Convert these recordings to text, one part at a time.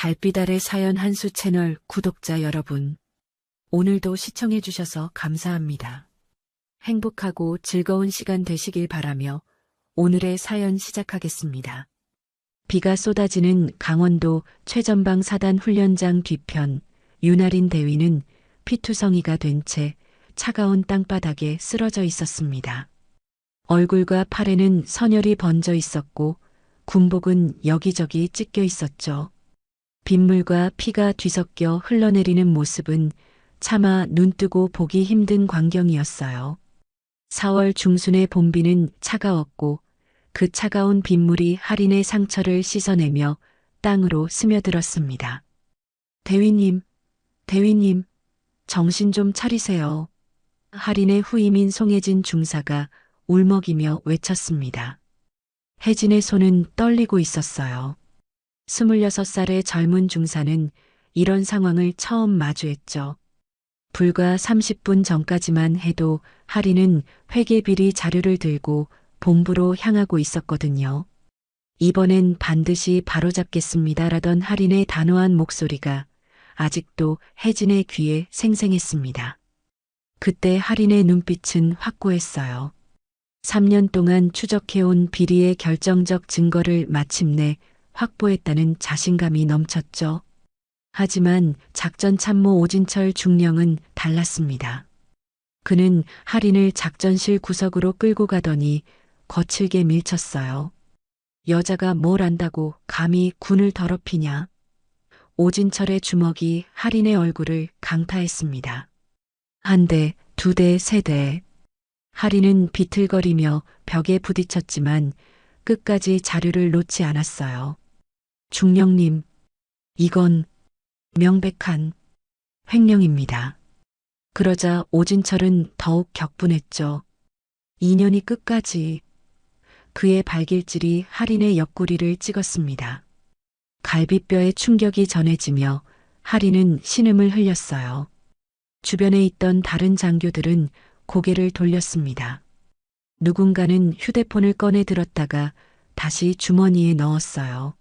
달빛 아래 사연 한수 채널 구독자 여러분, 오늘도 시청해주셔서 감사합니다. 행복하고 즐거운 시간 되시길 바라며 오늘의 사연 시작하겠습니다. 비가 쏟아지는 강원도 최전방 사단 훈련장 뒤편, 윤아린 대위는 피투성이가 된 채 차가운 땅바닥에 쓰러져 있었습니다. 얼굴과 팔에는 선혈이 번져 있었고 군복은 여기저기 찢겨 있었죠. 빗물과 피가 뒤섞여 흘러내리는 모습은 차마 눈뜨고 보기 힘든 광경이었어요. 4월 중순의 봄비는 차가웠고 그 차가운 빗물이 할인의 상처를 씻어내며 땅으로 스며들었습니다. 대위님, 대위님, 정신 좀 차리세요. 할인의 후임인 송혜진 중사가 울먹이며 외쳤습니다. 혜진의 손은 떨리고 있었어요. 26살의 젊은 중사는 이런 상황을 처음 마주했죠. 불과 30분 전까지만 해도 할인은 회계비리 자료를 들고 본부로 향하고 있었거든요. 이번엔 반드시 바로잡겠습니다라던 할인의 단호한 목소리가 아직도 혜진의 귀에 생생했습니다. 그때 할인의 눈빛은 확고했어요. 3년 동안 추적해온 비리의 결정적 증거를 마침내 확보했다는 자신감이 넘쳤죠. 하지만 작전참모 오진철 중령은 달랐습니다. 그는 할인을 작전실 구석으로 끌고 가더니 거칠게 밀쳤어요. 여자가 뭘 안다고 감히 군을 더럽히냐. 오진철의 주먹이 할인의 얼굴을 강타했습니다. 한 대, 두 대, 세 대. 할인은 비틀거리며 벽에 부딪혔지만 끝까지 자료를 놓지 않았어요. 중령님, 이건 명백한 횡령입니다. 그러자 오진철은 더욱 격분했죠. 2년이 끝까지. 그의 발길질이 할인의 옆구리를 찍었습니다. 갈비뼈에 충격이 전해지며 할인은 신음을 흘렸어요. 주변에 있던 다른 장교들은 고개를 돌렸습니다. 누군가는 휴대폰을 꺼내 들었다가 다시 주머니에 넣었어요.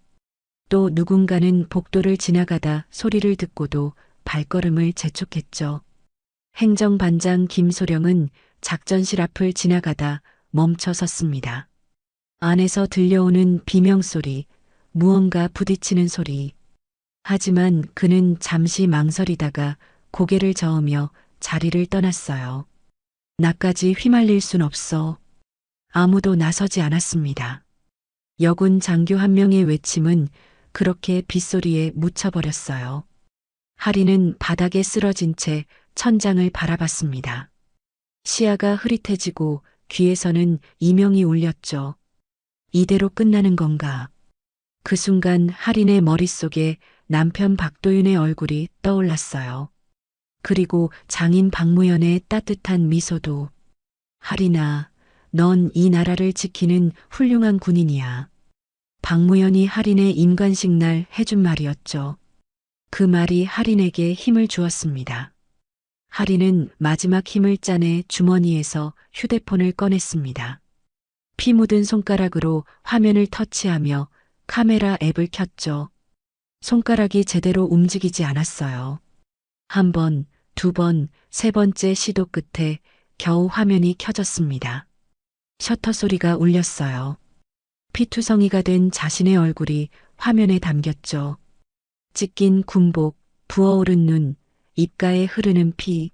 또 누군가는 복도를 지나가다 소리를 듣고도 발걸음을 재촉했죠. 행정반장 김소령은 작전실 앞을 지나가다 멈춰 섰습니다. 안에서 들려오는 비명소리, 무언가 부딪히는 소리. 하지만 그는 잠시 망설이다가 고개를 저으며 자리를 떠났어요. 나까지 휘말릴 순 없어. 아무도 나서지 않았습니다. 여군 장교 한 명의 외침은 그렇게 빗소리에 묻혀버렸어요. 할인은 바닥에 쓰러진 채 천장을 바라봤습니다. 시야가 흐릿해지고 귀에서는 이명이 울렸죠. 이대로 끝나는 건가? 그 순간 할인의 머릿속에 남편 박도윤의 얼굴이 떠올랐어요. 그리고 장인 박무연의 따뜻한 미소도. 할인아, 넌 이 나라를 지키는 훌륭한 군인이야. 박무연이 할인의 임관식 날 해준 말이었죠. 그 말이 할인에게 힘을 주었습니다. 할인은 마지막 힘을 짜내 주머니에서 휴대폰을 꺼냈습니다. 피 묻은 손가락으로 화면을 터치하며 카메라 앱을 켰죠. 손가락이 제대로 움직이지 않았어요. 한 번, 두 번, 세 번째 시도 끝에 겨우 화면이 켜졌습니다. 셔터 소리가 울렸어요. 피투성이가 된 자신의 얼굴이 화면에 담겼죠. 찢긴 군복, 부어오른 눈, 입가에 흐르는 피.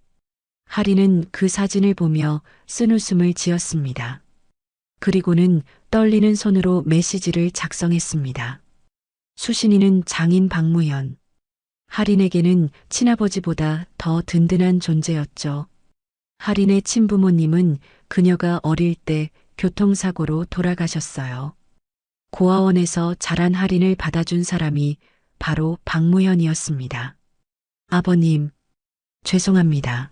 할인은 그 사진을 보며 쓴웃음을 지었습니다. 그리고는 떨리는 손으로 메시지를 작성했습니다. 수신이는 장인 박무연. 할인에게는 친아버지보다 더 든든한 존재였죠. 할인의 친부모님은 그녀가 어릴 때 교통사고로 돌아가셨어요. 고아원에서 자란 할인을 받아준 사람이 바로 박무연이었습니다. 아버님, 죄송합니다.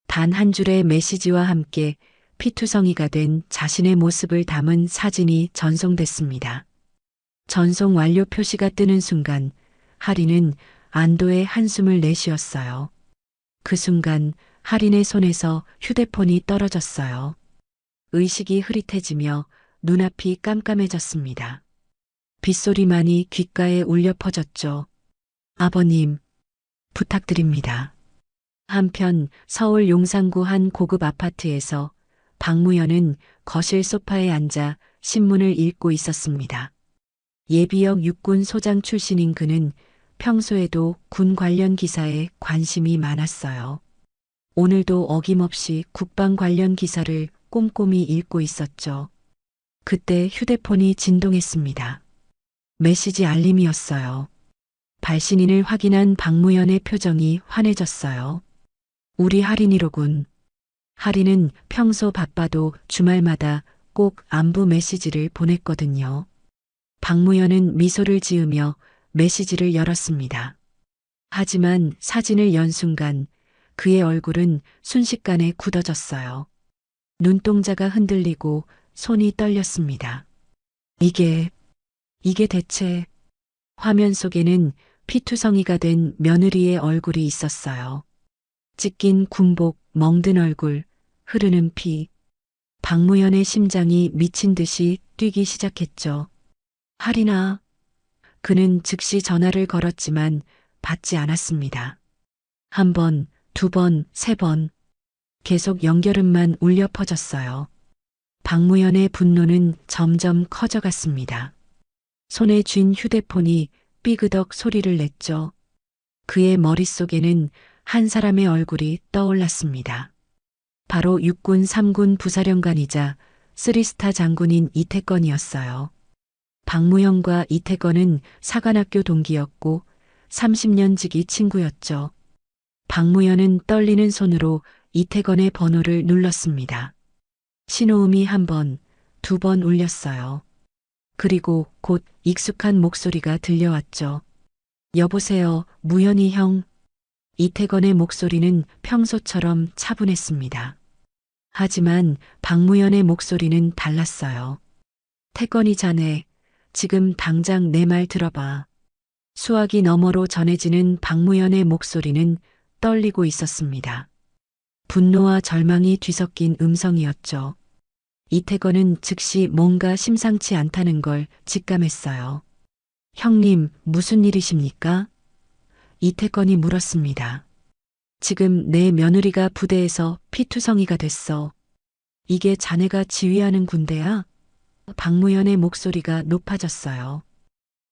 단 한 줄의 메시지와 함께 피투성이가 된 자신의 모습을 담은 사진이 전송됐습니다. 전송 완료 표시가 뜨는 순간 할인은 안도의 한숨을 내쉬었어요. 그 순간 할인의 손에서 휴대폰이 떨어졌어요. 의식이 흐릿해지며 눈앞이 깜깜해졌습니다. 빗소리만이 귓가에 울려 퍼졌죠. 아버님, 부탁드립니다. 한편 서울 용산구 한 고급 아파트에서 박무현은 거실 소파에 앉아 신문을 읽고 있었습니다. 예비역 육군 소장 출신인 그는 평소에도 군 관련 기사에 관심이 많았어요. 오늘도 어김없이 국방 관련 기사를 꼼꼼히 읽고 있었죠. 그때 휴대폰이 진동했습니다. 메시지 알림이었어요. 발신인을 확인한 박무현의 표정이 환해졌어요. 우리 할인이로군. 할인은 평소 바빠도 주말마다 꼭 안부 메시지를 보냈거든요. 박무현은 미소를 지으며 메시지를 열었습니다. 하지만 사진을 연 순간 그의 얼굴은 순식간에 굳어졌어요. 눈동자가 흔들리고 손이 떨렸습니다. 이게 대체 화면 속에는 피투성이가 된 며느리의 얼굴이 있었어요. 찢긴 군복, 멍든 얼굴, 흐르는 피. 박무현의 심장이 미친 듯이 뛰기 시작했죠. 할인아. 그는 즉시 전화를 걸었지만 받지 않았습니다. 한 번, 두 번, 세 번. 계속 연결음만 울려 퍼졌어요. 박무현의 분노는 점점 커져갔습니다. 손에 쥔 휴대폰이 삐그덕 소리를 냈죠. 그의 머릿속에는 한 사람의 얼굴이 떠올랐습니다. 바로 육군 3군 부사령관이자 3스타 장군인 이태건이었어요. 박무현과 이태건은 사관학교 동기였고 30년 지기 친구였죠. 박무현은 떨리는 손으로 이태건의 번호를 눌렀습니다. 신호음이 한 번, 두 번 울렸어요. 그리고 곧 익숙한 목소리가 들려왔죠. 여보세요, 무현이 형. 이태건의 목소리는 평소처럼 차분했습니다. 하지만 박무현의 목소리는 달랐어요. 태건이 자네, 지금 당장 내 말 들어봐. 수화기 너머로 전해지는 박무현의 목소리는 떨리고 있었습니다. 분노와 절망이 뒤섞인 음성이었죠. 이태건은 즉시 뭔가 심상치 않다는 걸 직감했어요. 형님, 무슨 일이십니까? 이태건이 물었습니다. 지금 내 며느리가 부대에서 피투성이가 됐어. 이게 자네가 지휘하는 군대야? 박무현의 목소리가 높아졌어요.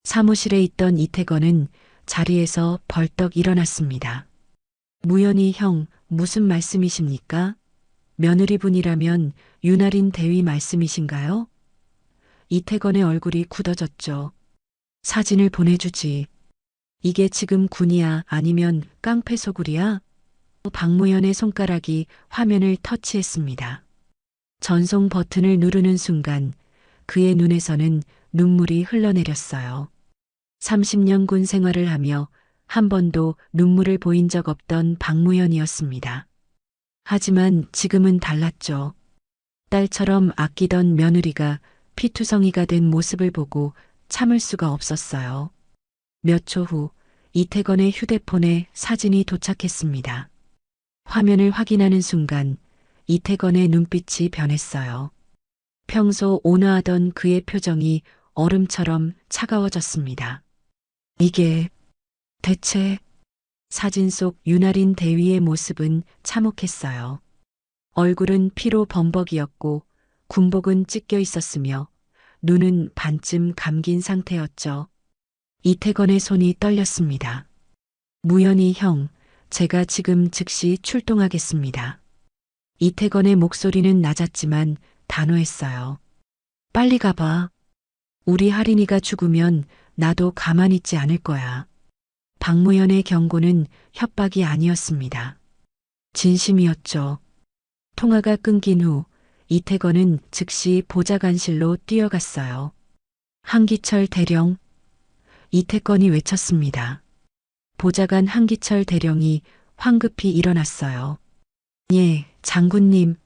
사무실에 있던 이태건은 자리에서 벌떡 일어났습니다. 무현이 형, 무슨 말씀이십니까? 며느리분이라면 윤아린 대위 말씀이신가요? 이태건의 얼굴이 굳어졌죠. 사진을 보내주지. 이게 지금 군이야 아니면 깡패 소굴이야? 박무현의 손가락이 화면을 터치했습니다. 전송 버튼을 누르는 순간 그의 눈에서는 눈물이 흘러내렸어요. 30년 군 생활을 하며 한 번도 눈물을 보인 적 없던 박무현이었습니다. 하지만 지금은 달랐죠. 딸처럼 아끼던 며느리가 피투성이가 된 모습을 보고 참을 수가 없었어요. 몇 초 후 이태건의 휴대폰에 사진이 도착했습니다. 화면을 확인하는 순간 이태건의 눈빛이 변했어요. 평소 온화하던 그의 표정이 얼음처럼 차가워졌습니다. 이게 대체 사진 속 윤아린 대위의 모습은 참혹했어요. 얼굴은 피로 범벅이었고 군복은 찢겨 있었으며 눈은 반쯤 감긴 상태였죠. 이태건의 손이 떨렸습니다. 무현이 형, 제가 지금 즉시 출동하겠습니다. 이태건의 목소리는 낮았지만 단호했어요. 빨리 가봐. 우리 할인이가 죽으면 나도 가만히 있지 않을 거야. 박무현의 경고는 협박이 아니었습니다. 진심이었죠. 통화가 끊긴 후 이태건은 즉시 보좌관실로 뛰어갔어요. 한기철 대령. 이태건이 외쳤습니다. 보좌관 한기철 대령이 황급히 일어났어요. 예, 장군님.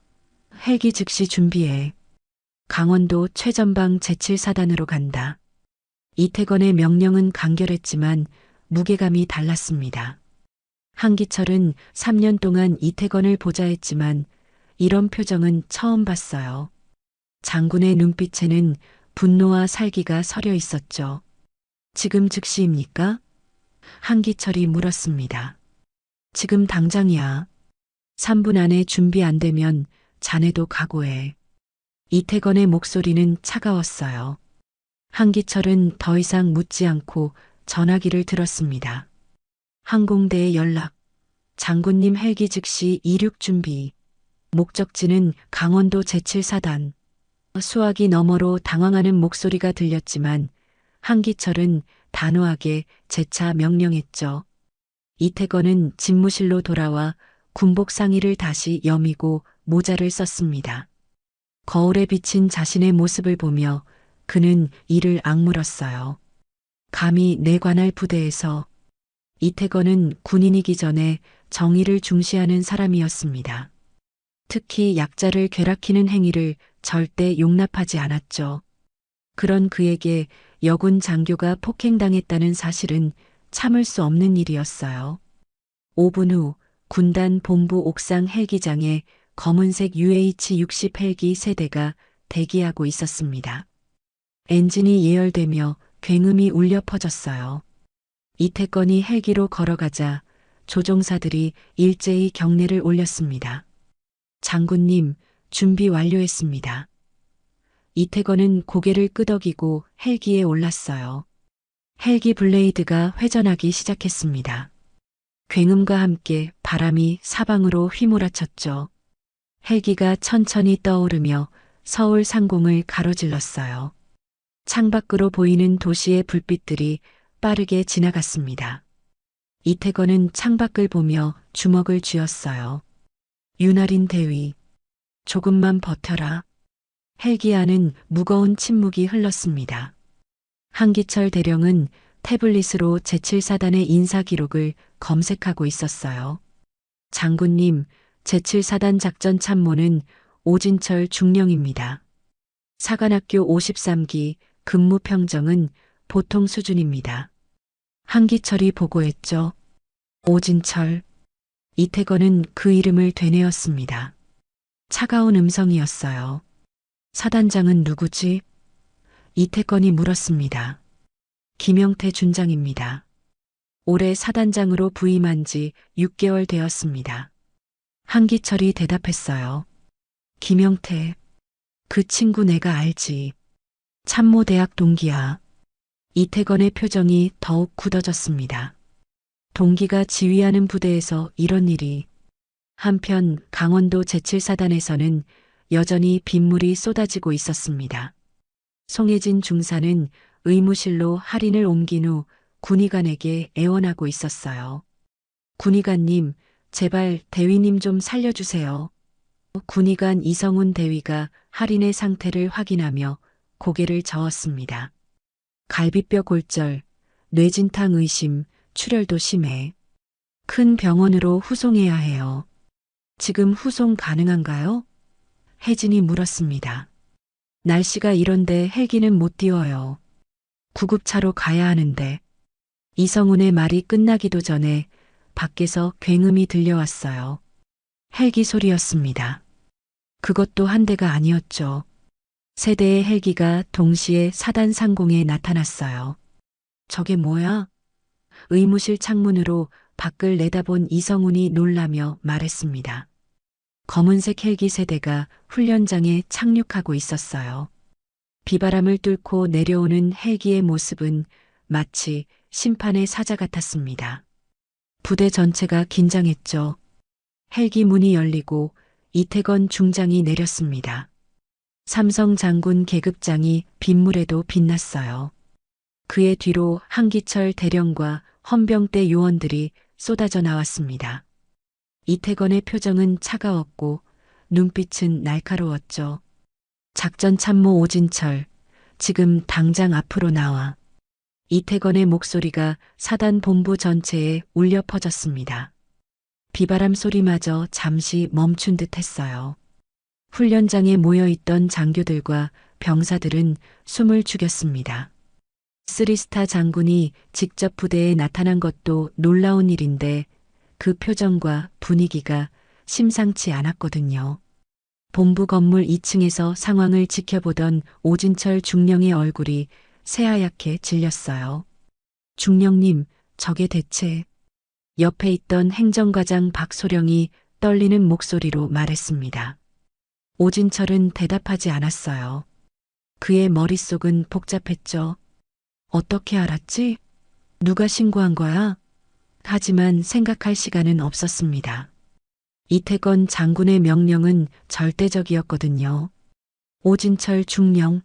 헬기 즉시 준비해. 강원도 최전방 제7사단으로 간다. 이태건의 명령은 간결했지만 무게감이 달랐습니다. 한기철은 3년 동안 이태건을 보좌했지만 이런 표정은 처음 봤어요. 장군의 눈빛에는 분노와 살기가 서려 있었죠. 지금 즉시입니까? 한기철이 물었습니다. 지금 당장이야. 3분 안에 준비 안 되면 자네도 각오해. 이태건의 목소리는 차가웠어요. 한기철은 더 이상 묻지 않고 전화기를 들었습니다. 항공대에 연락. 장군님 헬기 즉시 이륙 준비. 목적지는 강원도 제7사단. 수화기 너머로 당황하는 목소리가 들렸지만 한기철은 단호하게 재차 명령했죠. 이태건은 집무실로 돌아와 군복 상의를 다시 여미고 모자를 썼습니다. 거울에 비친 자신의 모습을 보며 그는 이를 악물었어요. 감히 내 관할 부대에서. 이태건은 군인이기 전에 정의를 중시하는 사람이었습니다. 특히 약자를 괴락키는 행위를 절대 용납하지 않았죠. 그런 그에게 여군 장교가 폭행당했다는 사실은 참을 수 없는 일이었어요. 5분 후 군단 본부 옥상 헬기장에 검은색 UH-60 헬기 세대가 대기하고 있었습니다. 엔진이 예열되며 굉음이 울려 퍼졌어요. 이태건이 헬기로 걸어가자 조종사들이 일제히 경례를 올렸습니다. 장군님, 준비 완료했습니다. 이태건은 고개를 끄덕이고 헬기에 올랐어요. 헬기 블레이드가 회전하기 시작했습니다. 굉음과 함께 바람이 사방으로 휘몰아쳤죠. 헬기가 천천히 떠오르며 서울 상공을 가로질렀어요. 창밖으로 보이는 도시의 불빛들이 빠르게 지나갔습니다. 이태건은 창밖을 보며 주먹을 쥐었어요. 윤활인 대위, 조금만 버텨라. 헬기 안은 무거운 침묵이 흘렀습니다. 한기철 대령은 태블릿으로 제7사단의 인사 기록을 검색하고 있었어요. 장군님, 제7사단 작전 참모는 오진철 중령입니다. 사관학교 53기 근무 평정은 보통 수준입니다. 한기철이 보고했죠. 오진철. 이태건은 그 이름을 되뇌었습니다. 차가운 음성이었어요. 사단장은 누구지? 이태건이 물었습니다. 김영태 준장입니다. 올해 사단장으로 부임한 지 6개월 되었습니다. 한기철이 대답했어요. 김영태. 그 친구 내가 알지. 참모대학 동기야. 이태건의 표정이 더욱 굳어졌습니다. 동기가 지휘하는 부대에서 이런 일이. 한편 강원도 제7사단에서는 여전히 빗물이 쏟아지고 있었습니다. 송혜진 중사는 의무실로 할인을 옮긴 후 군의관에게 애원하고 있었어요. 군의관님, 제발 대위님 좀 살려주세요. 군의관 이성훈 대위가 할인의 상태를 확인하며 고개를 저었습니다. 갈비뼈 골절, 뇌진탕 의심, 출혈도 심해. 큰 병원으로 후송해야 해요. 지금 후송 가능한가요? 혜진이 물었습니다. 날씨가 이런데 헬기는 못 띄워요. 구급차로 가야 하는데. 이성훈의 말이 끝나기도 전에 밖에서 굉음이 들려왔어요. 헬기 소리였습니다. 그것도 한 대가 아니었죠. 세 대의 헬기가 동시에 사단 상공에 나타났어요. 저게 뭐야? 의무실 창문으로 밖을 내다본 이성훈이 놀라며 말했습니다. 검은색 헬기 세대가 훈련장에 착륙하고 있었어요. 비바람을 뚫고 내려오는 헬기의 모습은 마치 심판의 사자 같았습니다. 부대 전체가 긴장했죠. 헬기 문이 열리고 이태건 중장이 내렸습니다. 삼성 장군 계급장이 빗물에도 빛났어요. 그의 뒤로 한기철 대령과 헌병대 요원들이 쏟아져 나왔습니다. 이태건의 표정은 차가웠고 눈빛은 날카로웠죠. 작전 참모 오진철, 지금 당장 앞으로 나와. 이태건의 목소리가 사단 본부 전체에 울려 퍼졌습니다. 비바람 소리마저 잠시 멈춘 듯 했어요. 훈련장에 모여있던 장교들과 병사들은 숨을 죽였습니다. 3스타 장군이 직접 부대에 나타난 것도 놀라운 일인데 그 표정과 분위기가 심상치 않았거든요. 본부 건물 2층에서 상황을 지켜보던 오진철 중령의 얼굴이 새하얗게 질렸어요. 중령님, 저게 대체. 옆에 있던 행정과장 박소령이 떨리는 목소리로 말했습니다. 오진철은 대답하지 않았어요. 그의 머릿속은 복잡했죠. 어떻게 알았지? 누가 신고한 거야? 하지만 생각할 시간은 없었습니다. 이태건 장군의 명령은 절대적이었거든요. 오진철 중령,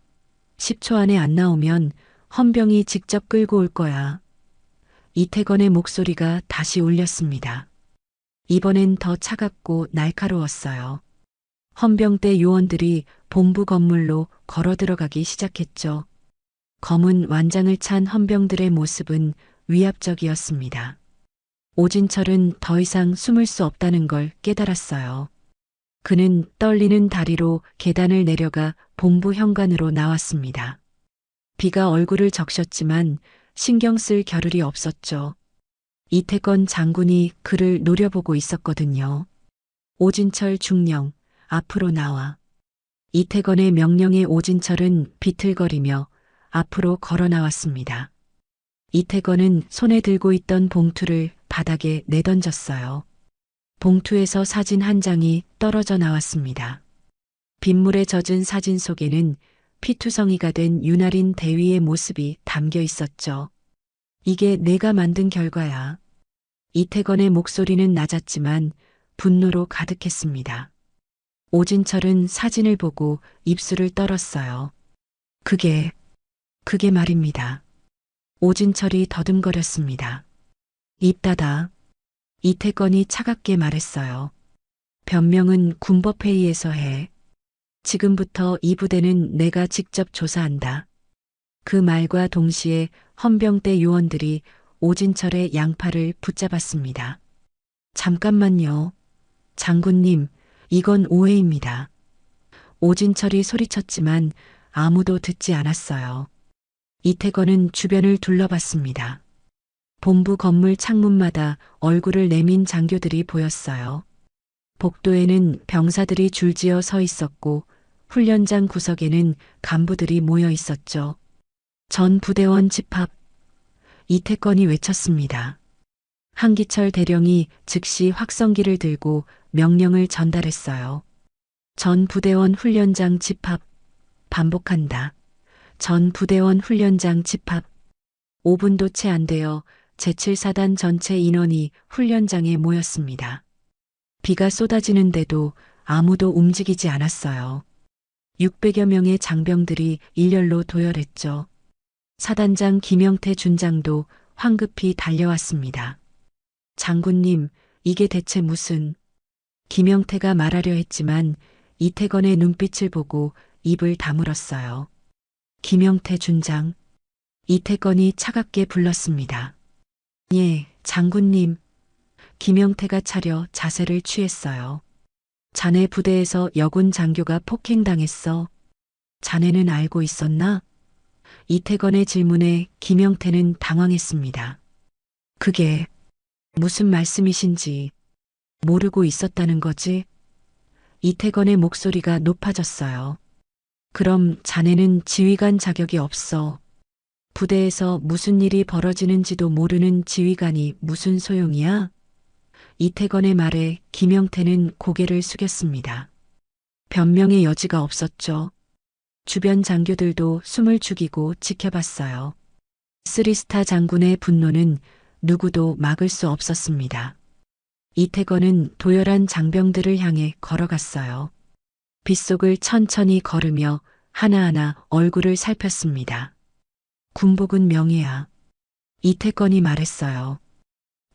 10초 안에 안 나오면 헌병이 직접 끌고 올 거야. 이태건의 목소리가 다시 울렸습니다. 이번엔 더 차갑고 날카로웠어요. 헌병대 요원들이 본부 건물로 걸어 들어가기 시작했죠. 검은 완장을 찬 헌병들의 모습은 위압적이었습니다. 오진철은 더 이상 숨을 수 없다는 걸 깨달았어요. 그는 떨리는 다리로 계단을 내려가 본부 현관으로 나왔습니다. 비가 얼굴을 적셨지만 신경 쓸 겨를이 없었죠. 이태건 장군이 그를 노려보고 있었거든요. 오진철 중령, 앞으로 나와. 이태건의 명령에 오진철은 비틀거리며 앞으로 걸어 나왔습니다. 이태건은 손에 들고 있던 봉투를 바닥에 내던졌어요. 봉투에서 사진 한 장이 떨어져 나왔습니다. 빗물에 젖은 사진 속에는 피투성이가 된 윤아린 대위의 모습이 담겨 있었죠. 이게 내가 만든 결과야. 이태건의 목소리는 낮았지만 분노로 가득했습니다. 오진철은 사진을 보고 입술을 떨었어요. 그게 말입니다. 오진철이 더듬거렸습니다. 입 닫아. 이태건이 차갑게 말했어요. 변명은 군법회의에서 해. 지금부터 이 부대는 내가 직접 조사한다. 그 말과 동시에 헌병대 요원들이 오진철의 양팔을 붙잡았습니다. 잠깐만요. 장군님, 이건 오해입니다. 오진철이 소리쳤지만 아무도 듣지 않았어요. 이태건은 주변을 둘러봤습니다. 본부 건물 창문마다 얼굴을 내민 장교들이 보였어요. 복도에는 병사들이 줄지어 서 있었고 훈련장 구석에는 간부들이 모여 있었죠. 전 부대원 집합. 이태건이 외쳤습니다. 한기철 대령이 즉시 확성기를 들고 명령을 전달했어요. 전 부대원 훈련장 집합. 반복한다. 전 부대원 훈련장 집합. 5분도 채 안 되어 제7사단 전체 인원이 훈련장에 모였습니다. 비가 쏟아지는데도 아무도 움직이지 않았어요. 600여 명의 장병들이 일렬로 도열했죠. 사단장 김영태 준장도 황급히 달려왔습니다. 장군님, 이게 대체 무슨... 김영태가 말하려 했지만 이태건의 눈빛을 보고 입을 다물었어요. 김영태 준장. 이태건이 차갑게 불렀습니다. 예, 장군님. 김영태가 차려 자세를 취했어요. 자네 부대에서 여군 장교가 폭행당했어. 자네는 알고 있었나? 이태건의 질문에 김영태는 당황했습니다. 그게 무슨 말씀이신지 모르고 있었다는 거지? 이태건의 목소리가 높아졌어요. 그럼 자네는 지휘관 자격이 없어. 부대에서 무슨 일이 벌어지는지도 모르는 지휘관이 무슨 소용이야? 이태건의 말에 김영태는 고개를 숙였습니다. 변명의 여지가 없었죠. 주변 장교들도 숨을 죽이고 지켜봤어요. 쓰리스타 장군의 분노는 누구도 막을 수 없었습니다. 이태건은 도열한 장병들을 향해 걸어갔어요. 빗속을 천천히 걸으며 하나하나 얼굴을 살폈습니다. 군복은 명예야. 이태건이 말했어요.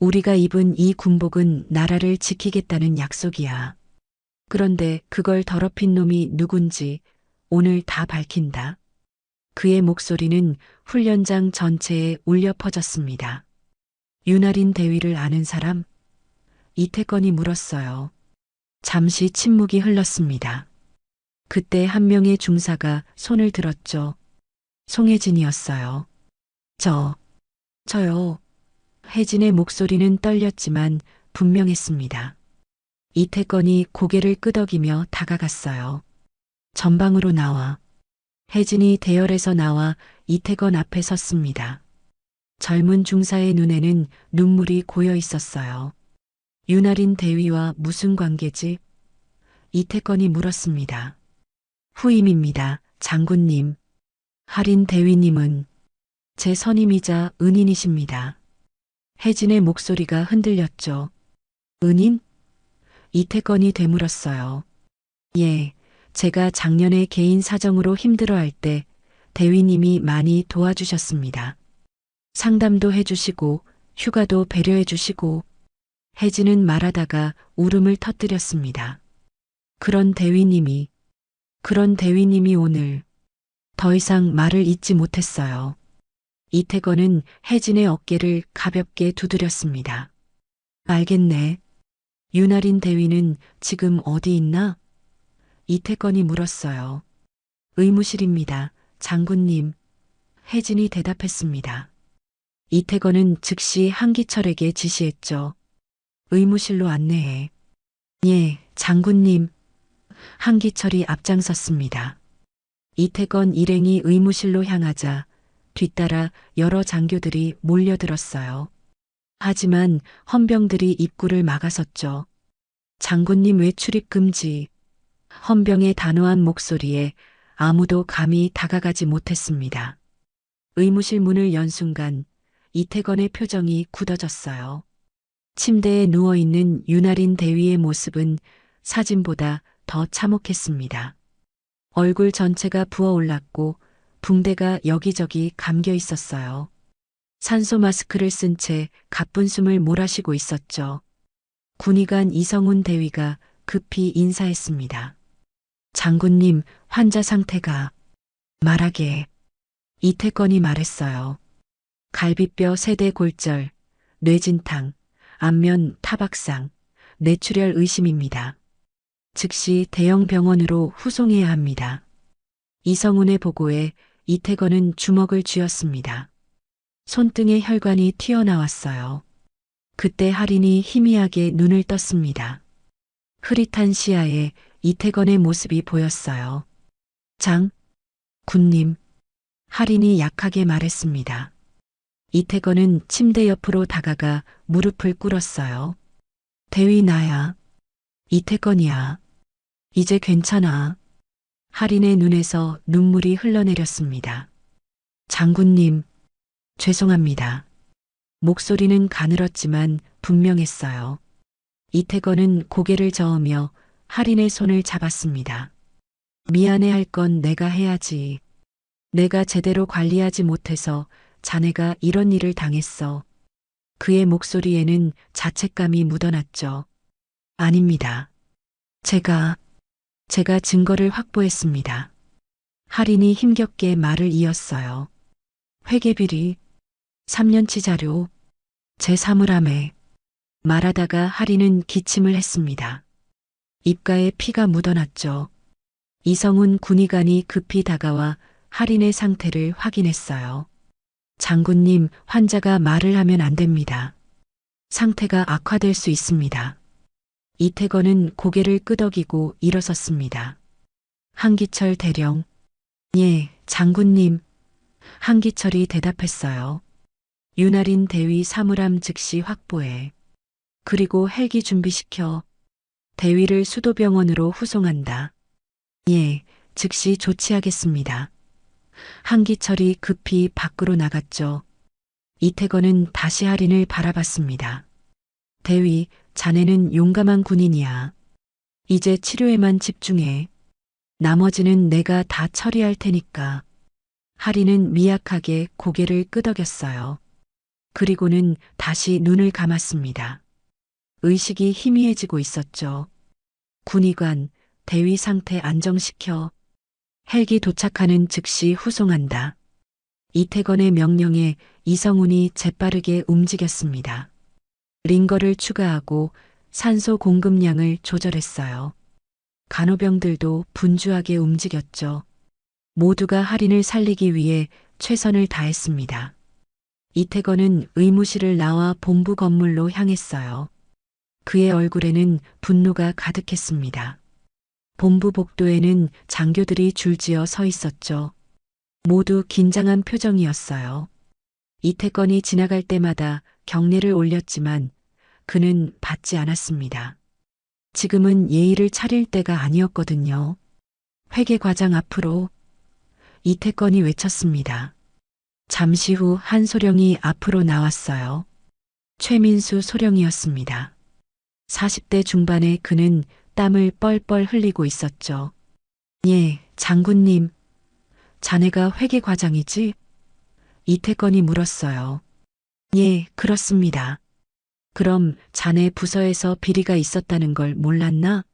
우리가 입은 이 군복은 나라를 지키겠다는 약속이야. 그런데 그걸 더럽힌 놈이 누군지 오늘 다 밝힌다. 그의 목소리는 훈련장 전체에 울려 퍼졌습니다. 윤아린 대위를 아는 사람? 이태건이 물었어요. 잠시 침묵이 흘렀습니다. 그때 한 명의 중사가 손을 들었죠. 송혜진이었어요. 저요. 혜진의 목소리는 떨렸지만 분명했습니다. 이태건이 고개를 끄덕이며 다가갔어요. 전방으로 나와. 혜진이 대열에서 나와 이태건 앞에 섰습니다. 젊은 중사의 눈에는 눈물이 고여 있었어요. 윤아린 대위와 무슨 관계지? 이태건이 물었습니다. 후임입니다, 장군님. 하린 대위님은 제 선임이자 은인이십니다. 혜진의 목소리가 흔들렸죠. 은인? 이태건이 되물었어요. 예, 제가 작년에 개인 사정으로 힘들어할 때 대위님이 많이 도와주셨습니다. 상담도 해주시고 휴가도 배려해주시고. 혜진은 말하다가 울음을 터뜨렸습니다. 그런 대위님이 오늘 더 이상 말을 잇지 못했어요. 이태건은 혜진의 어깨를 가볍게 두드렸습니다. 알겠네. 윤아린 대위는 지금 어디 있나? 이태건이 물었어요. 의무실입니다, 장군님. 혜진이 대답했습니다. 이태건은 즉시 한기철에게 지시했죠. 의무실로 안내해. 예, 장군님. 한기철이 앞장섰습니다. 이태건 일행이 의무실로 향하자 뒤따라 여러 장교들이 몰려들었어요. 하지만 헌병들이 입구를 막아섰죠. 장군님 외출입 금지. 헌병의 단호한 목소리에 아무도 감히 다가가지 못했습니다. 의무실 문을 연 순간 이태건의 표정이 굳어졌어요. 침대에 누워있는 윤아린 대위의 모습은 사진보다 더 참혹했습니다. 얼굴 전체가 부어올랐고 붕대가 여기저기 감겨 있었어요. 산소 마스크를 쓴 채 가쁜 숨을 몰아쉬고 있었죠. 군의관 이성훈 대위가 급히 인사했습니다. 장군님, 환자 상태가 말하게. 이태건이 말했어요. 갈비뼈 세대 골절, 뇌진탕, 안면 타박상, 뇌출혈 의심입니다. 즉시 대형 병원으로 후송해야 합니다. 이성훈의 보고에 이태건은 주먹을 쥐었습니다. 손등에 혈관이 튀어나왔어요. 그때 할인이 희미하게 눈을 떴습니다. 흐릿한 시야에 이태건의 모습이 보였어요. 군님. 할인이 약하게 말했습니다. 이태건은 침대 옆으로 다가가 무릎을 꿇었어요. 대위 나야. 이태건이야. 이제 괜찮아. 할인의 눈에서 눈물이 흘러내렸습니다. 장군님, 죄송합니다. 목소리는 가늘었지만 분명했어요. 이태건은 고개를 저으며 할인의 손을 잡았습니다. 미안해할 건 내가 해야지. 내가 제대로 관리하지 못해서 자네가 이런 일을 당했어. 그의 목소리에는 자책감이 묻어났죠. 아닙니다. 제가 증거를 확보했습니다. 할인이 힘겹게 말을 이었어요. 회계비리, 3년치 자료, 제 사물함에. 말하다가 할인은 기침을 했습니다. 입가에 피가 묻어났죠. 이성훈 군의관이 급히 다가와 할인의 상태를 확인했어요. 장군님, 환자가 말을 하면 안 됩니다. 상태가 악화될 수 있습니다. 이태건은 고개를 끄덕이고 일어섰습니다. 한기철 대령. 예, 장군님. 한기철이 대답했어요. 윤아린 대위 사물함 즉시 확보해. 그리고 헬기 준비시켜. 대위를 수도병원으로 후송한다. 예, 즉시 조치하겠습니다. 한기철이 급히 밖으로 나갔죠. 이태건은 다시 할인을 바라봤습니다. 대위, 자네는 용감한 군인이야. 이제 치료에만 집중해. 나머지는 내가 다 처리할 테니까. 할인은 미약하게 고개를 끄덕였어요. 그리고는 다시 눈을 감았습니다. 의식이 희미해지고 있었죠. 군의관, 대위 상태 안정시켜. 헬기 도착하는 즉시 후송한다. 이태건의 명령에 이성훈이 재빠르게 움직였습니다. 링거를 추가하고 산소 공급량을 조절했어요. 간호병들도 분주하게 움직였죠. 모두가 할인을 살리기 위해 최선을 다했습니다. 이태건은 의무실을 나와 본부 건물로 향했어요. 그의 얼굴에는 분노가 가득했습니다. 본부 복도에는 장교들이 줄지어 서 있었죠. 모두 긴장한 표정이었어요. 이태건이 지나갈 때마다 경례를 올렸지만 그는 받지 않았습니다. 지금은 예의를 차릴 때가 아니었거든요. 회계과장 앞으로 이태건이 외쳤습니다. 잠시 후 한소령이 앞으로 나왔어요. 최민수 소령이었습니다. 40대 중반의 그는 땀을 뻘뻘 흘리고 있었죠. 예, 장군님. 자네가 회계과장이지? 이태건이 물었어요. 예, 그렇습니다. 그럼 자네 부서에서 비리가 있었다는 걸 몰랐나?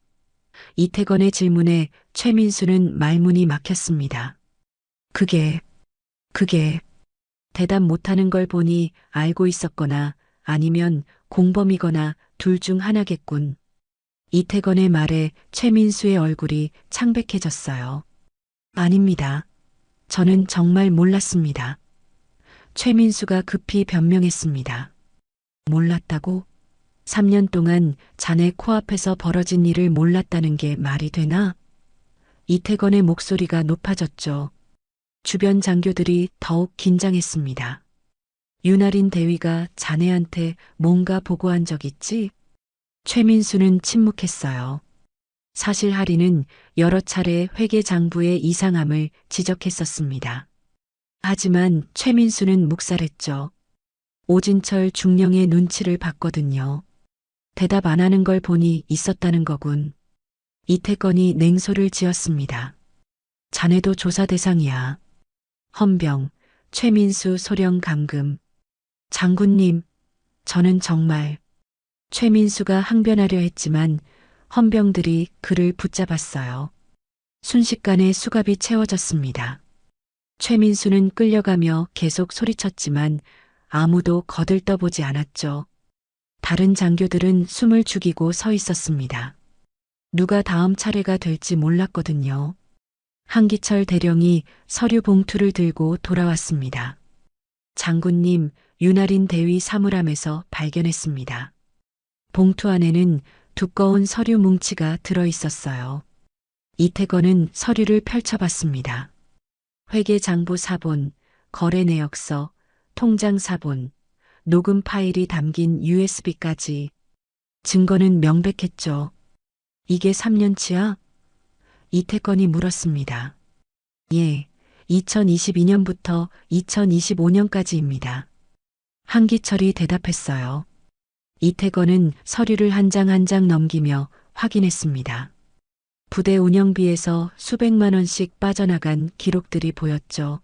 이태건의 질문에 최민수는 말문이 막혔습니다. 그게 대답 못하는 걸 보니 알고 있었거나 아니면 공범이거나 둘 중 하나겠군. 이태건의 말에 최민수의 얼굴이 창백해졌어요. 아닙니다. 저는 정말 몰랐습니다. 최민수가 급히 변명했습니다. 몰랐다고? 3년 동안 자네 코앞에서 벌어진 일을 몰랐다는 게 말이 되나? 이태건의 목소리가 높아졌죠. 주변 장교들이 더욱 긴장했습니다. 윤아린 대위가 자네한테 뭔가 보고한 적 있지? 최민수는 침묵했어요. 사실 하리는 여러 차례 회계장부의 이상함을 지적했었습니다. 하지만 최민수는 묵살했죠. 오진철 중령의 눈치를 봤거든요. 대답 안 하는 걸 보니 있었다는 거군. 이태건이 냉소를 지었습니다. 자네도 조사 대상이야. 헌병, 최민수 소령 감금. 장군님, 저는 정말. 최민수가 항변하려 했지만 헌병들이 그를 붙잡았어요. 순식간에 수갑이 채워졌습니다. 최민수는 끌려가며 계속 소리쳤지만 아무도 거들떠보지 않았죠. 다른 장교들은 숨을 죽이고 서 있었습니다. 누가 다음 차례가 될지 몰랐거든요. 한기철 대령이 서류 봉투를 들고 돌아왔습니다. 장군님, 윤아린 대위 사물함에서 발견했습니다. 봉투 안에는 두꺼운 서류 뭉치가 들어 있었어요. 이태건은 서류를 펼쳐봤습니다. 회계장부 사본, 거래 내역서, 통장 사본, 녹음 파일이 담긴 USB까지. 증거는 명백했죠. 이게 3년치야? 이태건이 물었습니다. 예, 2022년부터 2025년까지입니다. 한기철이 대답했어요. 이태건은 서류를 한 장 한 장 넘기며 확인했습니다. 부대 운영비에서 수백만 원씩 빠져나간 기록들이 보였죠.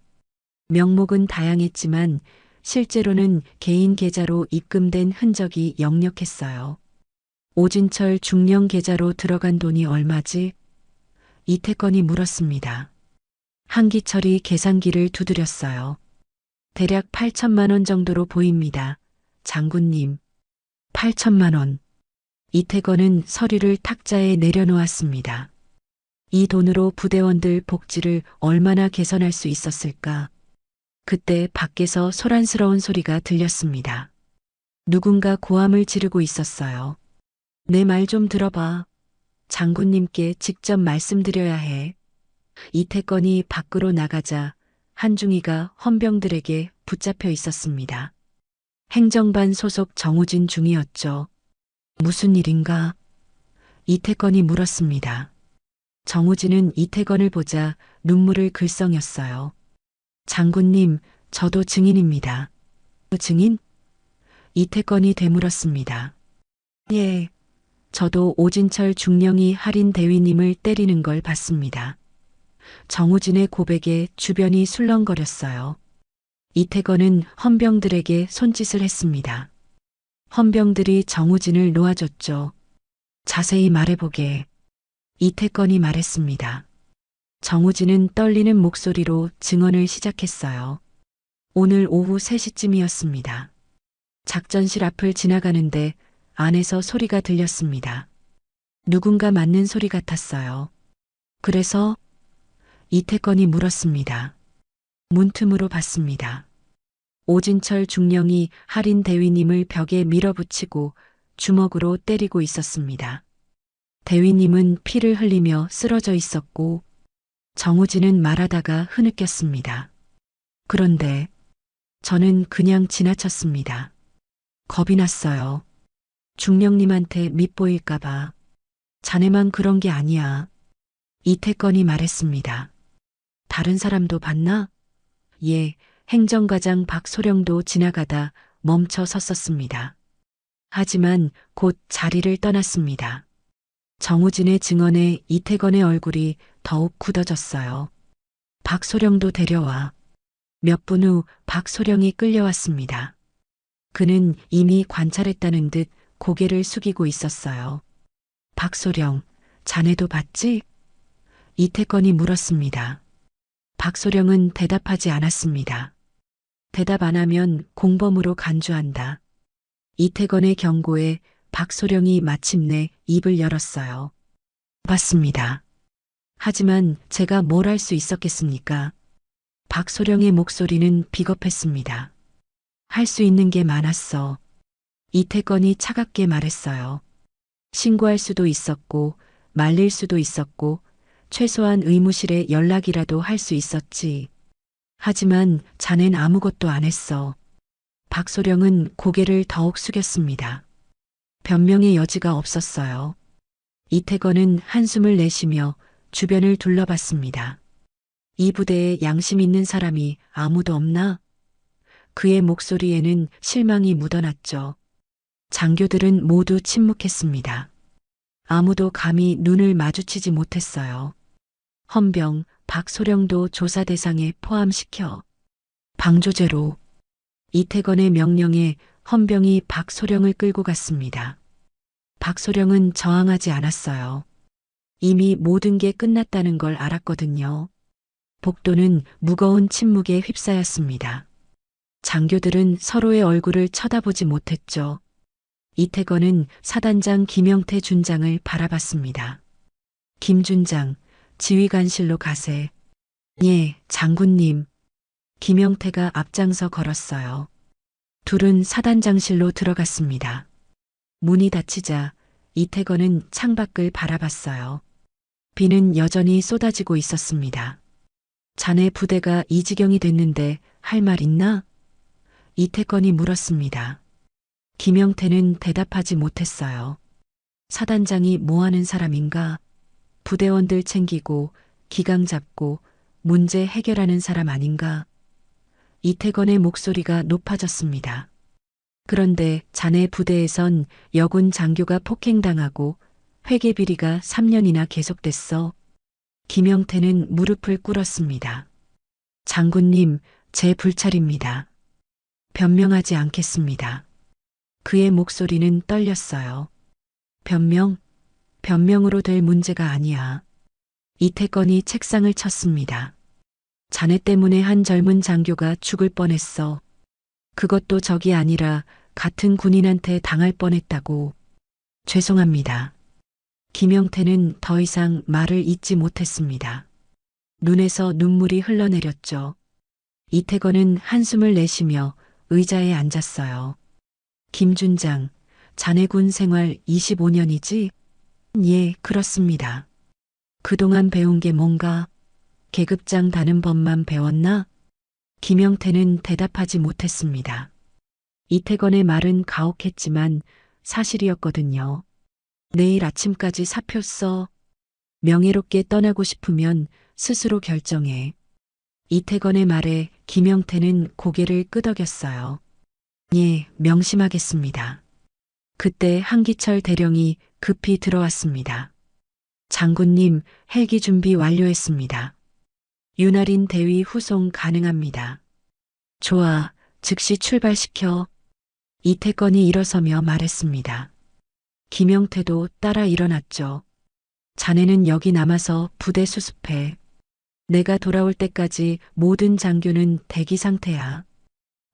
명목은 다양했지만 실제로는 개인 계좌로 입금된 흔적이 역력했어요. 오진철 중령 계좌로 들어간 돈이 얼마지? 이태건이 물었습니다. 한기철이 계산기를 두드렸어요. 대략 8천만 원 정도로 보입니다. 장군님. 8천만 원. 이태건은 서류를 탁자에 내려놓았습니다. 이 돈으로 부대원들 복지를 얼마나 개선할 수 있었을까? 그때 밖에서 소란스러운 소리가 들렸습니다. 누군가 고함을 지르고 있었어요. 내 말 좀 들어봐. 장군님께 직접 말씀드려야 해. 이태건이 밖으로 나가자 한중이가 헌병들에게 붙잡혀 있었습니다. 행정반 소속 정우진 중이었죠. 무슨 일인가? 이태건이 물었습니다. 정우진은 이태건을 보자 눈물을 글썽였어요. 장군님, 저도 증인입니다. 증인? 이태건이 되물었습니다. 예, 저도 오진철 중령이 할인 대위님을 때리는 걸 봤습니다. 정우진의 고백에 주변이 술렁거렸어요. 이태건은 헌병들에게 손짓을 했습니다. 헌병들이 정우진을 놓아줬죠. 자세히 말해보게. 이태건이 말했습니다. 정우진은 떨리는 목소리로 증언을 시작했어요. 오늘 오후 3시쯤이었습니다. 작전실 앞을 지나가는데 안에서 소리가 들렸습니다. 누군가 맞는 소리 같았어요. 그래서 이태건이 물었습니다. 문틈으로 봤습니다. 오진철 중령이 할인 대위님을 벽에 밀어붙이고 주먹으로 때리고 있었습니다. 대위님은 피를 흘리며 쓰러져 있었고 정우진은 말하다가 흐느꼈습니다. 그런데 저는 그냥 지나쳤습니다. 겁이 났어요. 중령님한테 밉보일까봐. 자네만 그런 게 아니야. 이태건이 말했습니다. 다른 사람도 봤나? 예, 행정과장 박소령도 지나가다 멈춰 섰었습니다. 하지만 곧 자리를 떠났습니다. 정우진의 증언에 이태건의 얼굴이 더욱 굳어졌어요. 박소령도 데려와. 몇 분 후 박소령이 끌려왔습니다. 그는 이미 관찰했다는 듯 고개를 숙이고 있었어요. 박소령, 자네도 봤지? 이태건이 물었습니다. 박소령은 대답하지 않았습니다. 대답 안 하면 공범으로 간주한다. 이태건의 경고에 박소령이 마침내 입을 열었어요. 봤습니다. 하지만 제가 뭘 할 수 있었겠습니까? 박소령의 목소리는 비겁했습니다. 할 수 있는 게 많았어. 이태건이 차갑게 말했어요. 신고할 수도 있었고, 말릴 수도 있었고, 최소한 의무실에 연락이라도 할 수 있었지. 하지만 자넨 아무것도 안 했어. 박소령은 고개를 더욱 숙였습니다. 변명의 여지가 없었어요. 이태건은 한숨을 내쉬며 주변을 둘러봤습니다. 이 부대에 양심 있는 사람이 아무도 없나? 그의 목소리에는 실망이 묻어났죠. 장교들은 모두 침묵했습니다. 아무도 감히 눈을 마주치지 못했어요. 헌병, 박소령도 조사 대상에 포함시켜 방조제로 이태건의 명령에 헌병이 박소령을 끌고 갔습니다. 박소령은 저항하지 않았어요. 이미 모든 게 끝났다는 걸 알았거든요. 복도는 무거운 침묵에 휩싸였습니다. 장교들은 서로의 얼굴을 쳐다보지 못했죠. 이태건은 사단장 김영태 준장을 바라봤습니다. 김 준장, 지휘관실로 가세. 예, 장군님. 김영태가 앞장서 걸었어요. 둘은 사단장실로 들어갔습니다. 문이 닫히자 이태건은 창밖을 바라봤어요. 비는 여전히 쏟아지고 있었습니다. 자네 부대가 이 지경이 됐는데 할 말 있나? 이태건이 물었습니다. 김영태는 대답하지 못했어요. 사단장이 뭐 하는 사람인가? 부대원들 챙기고 기강 잡고 문제 해결하는 사람 아닌가? 이태건의 목소리가 높아졌습니다. 그런데 자네 부대에선 여군 장교가 폭행당하고 회계 비리가 3년이나 계속됐어. 김영태는 무릎을 꿇었습니다. 장군님, 제 불찰입니다. 변명하지 않겠습니다. 그의 목소리는 떨렸어요. 변명으로 될 문제가 아니야. 이태건이 책상을 쳤습니다. 자네 때문에 한 젊은 장교가 죽을 뻔했어. 그것도 적이 아니라 같은 군인한테 당할 뻔했다고. 죄송합니다. 김영태는 더 이상 말을 잇지 못했습니다. 눈에서 눈물이 흘러내렸죠. 이태건은 한숨을 내쉬며 의자에 앉았어요. 김 준장, 자네 군 생활 25년이지? 예, 그렇습니다. 그동안 배운 게 뭔가? 계급장 다는 법만 배웠나? 김영태는 대답하지 못했습니다. 이태건의 말은 가혹했지만 사실이었거든요. 내일 아침까지 사표 써. 명예롭게 떠나고 싶으면 스스로 결정해. 이태건의 말에 김영태는 고개를 끄덕였어요. 예, 명심하겠습니다. 그때 한기철 대령이 급히 들어왔습니다. 장군님, 헬기 준비 완료했습니다. 윤아린 대위 후송 가능합니다. 좋아, 즉시 출발시켜. 이태건이 일어서며 말했습니다. 김영태도 따라 일어났죠. 자네는 여기 남아서 부대 수습해. 내가 돌아올 때까지 모든 장교는 대기 상태야.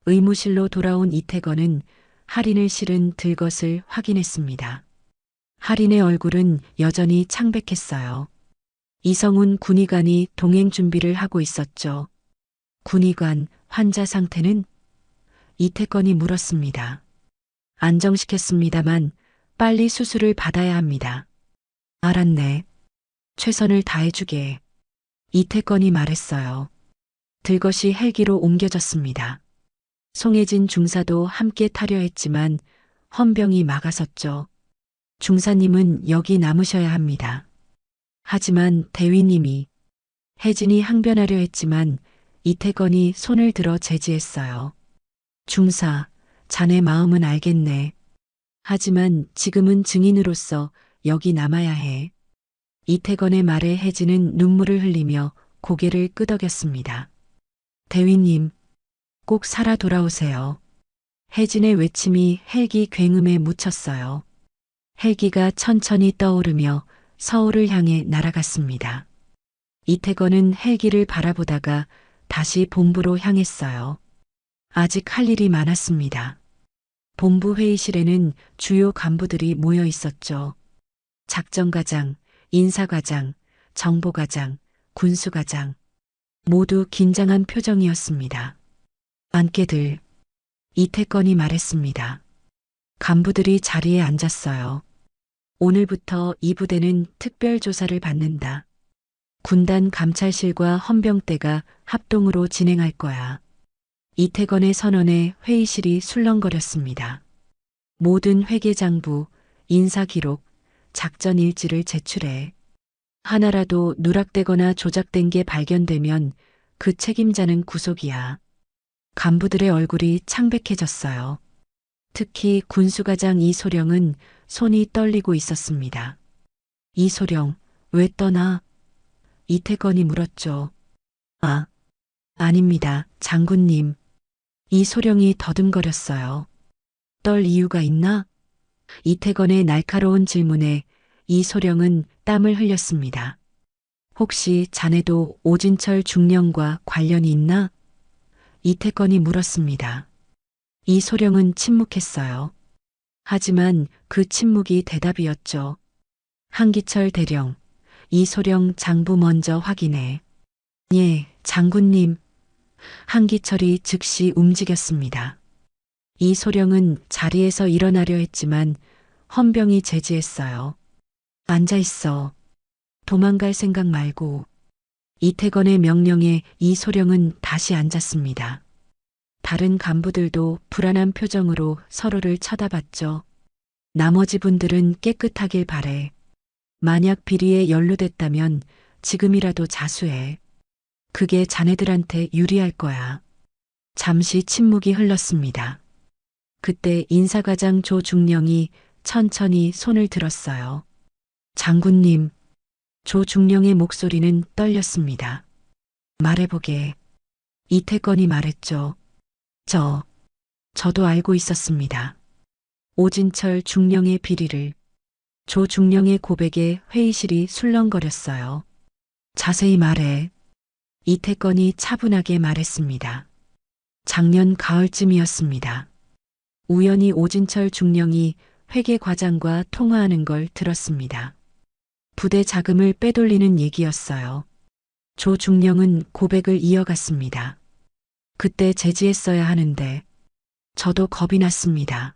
의무실로 돌아온 이태건은 할인을 실은 들것을 확인했습니다. 할인의 얼굴은 여전히 창백했어요. 이성훈 군의관이 동행 준비를 하고 있었죠. 군의관, 환자 상태는? 이태건이 물었습니다. 안정시켰습니다만 빨리 수술을 받아야 합니다. 알았네. 최선을 다해주게. 이태건이 말했어요. 들것이 헬기로 옮겨졌습니다. 송혜진 중사도 함께 타려 했지만 헌병이 막아섰죠. 중사님은 여기 남으셔야 합니다. 하지만 대위님이 혜진이 항변하려 했지만 이태건이 손을 들어 제지했어요. 중사, 자네 마음은 알겠네. 하지만 지금은 증인으로서 여기 남아야 해. 이태건의 말에 혜진은 눈물을 흘리며 고개를 끄덕였습니다. 대위님, 꼭 살아 돌아오세요. 혜진의 외침이 헬기 굉음에 묻혔어요. 헬기가 천천히 떠오르며 서울을 향해 날아갔습니다. 이태건은 헬기를 바라보다가 다시 본부로 향했어요. 아직 할 일이 많았습니다. 본부 회의실에는 주요 간부들이 모여 있었죠. 작전과장, 인사과장, 정보과장, 군수과장. 모두 긴장한 표정이었습니다. 안께들, 이태건이 말했습니다. 간부들이 자리에 앉았어요. 오늘부터 이 부대는 특별조사를 받는다. 군단 감찰실과 헌병대가 합동으로 진행할 거야. 이태건의 선언에 회의실이 술렁거렸습니다. 모든 회계장부, 인사기록, 작전 일지를 제출해. 하나라도 누락되거나 조작된 게 발견되면 그 책임자는 구속이야. 간부들의 얼굴이 창백해졌어요. 특히 군수과장 이소령은 손이 떨리고 있었습니다. 이소령, 왜 떠나? 이태건이 물었죠. 아닙니다, 장군님. 이소령이 더듬거렸어요. 떨 이유가 있나? 이태건의 날카로운 질문에 이소령은 땀을 흘렸습니다. 혹시 자네도 오진철 중령과 관련이 있나? 이태건이 물었습니다. 이소령은 침묵했어요. 하지만 그 침묵이 대답이었죠. 한기철 대령, 이소령 장부 먼저 확인해. 예, 장군님. 한기철이 즉시 움직였습니다. 이소령은 자리에서 일어나려 했지만 헌병이 제지했어요. 앉아 있어. 도망갈 생각 말고. 이태건의 명령에 이소령은 다시 앉았습니다. 다른 간부들도 불안한 표정으로 서로를 쳐다봤죠. 나머지 분들은 깨끗하길 바래. 만약 비리에 연루됐다면 지금이라도 자수해. 그게 자네들한테 유리할 거야. 잠시 침묵이 흘렀습니다. 그때 인사과장 조중령이 천천히 손을 들었어요. 장군님, 조중령의 목소리는 떨렸습니다. 말해보게. 이태건이 말했죠. 저도 알고 있었습니다. 오진철 중령의 비리를. 조중령의 고백에 회의실이 술렁거렸어요. 자세히 말해. 이태건이 차분하게 말했습니다. 작년 가을쯤이었습니다. 우연히 오진철 중령이 회계과장과 통화하는 걸 들었습니다. 부대 자금을 빼돌리는 얘기였어요. 조 중령은 고백을 이어갔습니다. 그때 제지했어야 하는데 저도 겁이 났습니다.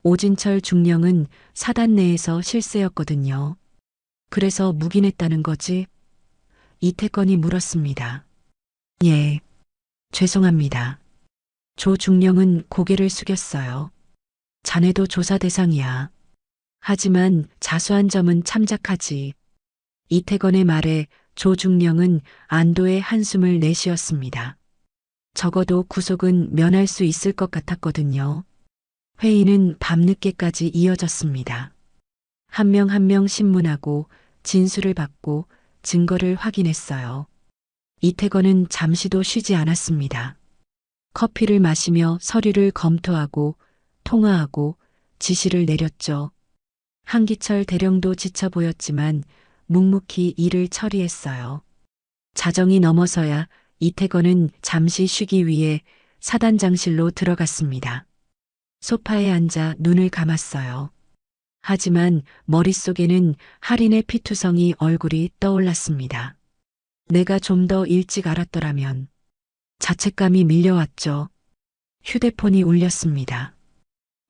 오진철 중령은 사단 내에서 실세였거든요. 그래서 묵인했다는 거지? 이태건이 물었습니다. 예, 죄송합니다. 조 중령은 고개를 숙였어요. 자네도 조사 대상이야. 하지만 자수한 점은 참작하지. 이태건의 말에 조 중령은 안도의 한숨을 내쉬었습니다. 적어도 구속은 면할 수 있을 것 같았거든요. 회의는 밤늦게까지 이어졌습니다. 한 명 한 명 신문하고 진술을 받고 증거를 확인했어요. 이태건은 잠시도 쉬지 않았습니다. 커피를 마시며 서류를 검토하고 통화하고 지시를 내렸죠. 한기철 대령도 지쳐 보였지만 묵묵히 일을 처리했어요. 자정이 넘어서야 이태건은 잠시 쉬기 위해 사단장실로 들어갔습니다. 소파에 앉아 눈을 감았어요. 하지만 머릿속에는 할인의 피투성이 얼굴이 떠올랐습니다. 내가 좀 더 일찍 알았더라면. 자책감이 밀려왔죠. 휴대폰이 울렸습니다.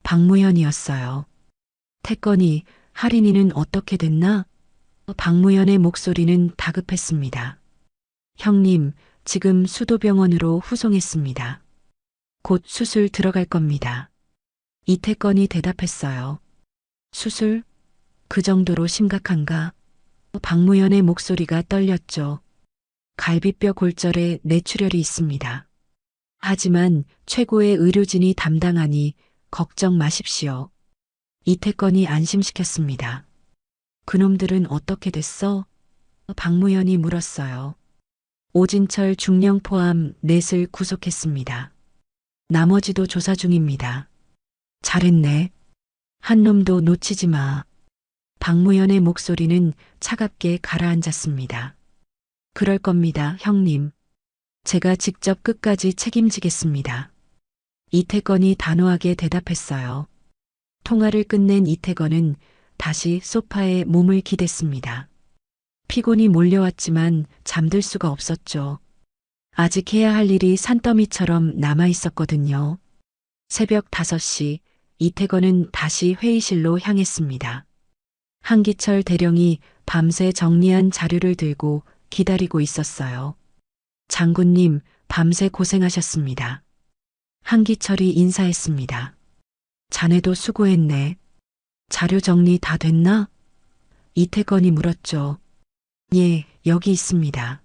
박무현이었어요. 태건이, 할인이는 어떻게 됐나? 박무현의 목소리는 다급했습니다. 형님, 지금 수도병원으로 후송했습니다. 곧 수술 들어갈 겁니다. 이태건이 대답했어요. 수술? 그 정도로 심각한가? 박무연의 목소리가 떨렸죠. 갈비뼈 골절에 뇌출혈이 있습니다. 하지만 최고의 의료진이 담당하니 걱정 마십시오. 이태건이 안심시켰습니다. 그놈들은 어떻게 됐어? 박무연이 물었어요. 오진철 중령 포함 넷을 구속했습니다. 나머지도 조사 중입니다. 잘했네. 한 놈도 놓치지 마. 박무연의 목소리는 차갑게 가라앉았습니다. 그럴 겁니다, 형님. 제가 직접 끝까지 책임지겠습니다. 이태건이 단호하게 대답했어요. 통화를 끝낸 이태건은 다시 소파에 몸을 기댔습니다. 피곤이 몰려왔지만 잠들 수가 없었죠. 아직 해야 할 일이 산더미처럼 남아 있었거든요. 새벽 5시 이태건은 다시 회의실로 향했습니다. 한기철 대령이 밤새 정리한 자료를 들고 기다리고 있었어요. 장군님, 밤새 고생하셨습니다. 한기철이 인사했습니다. 자네도 수고했네. 자료 정리 다 됐나? 이태건이 물었죠. 예, 여기 있습니다.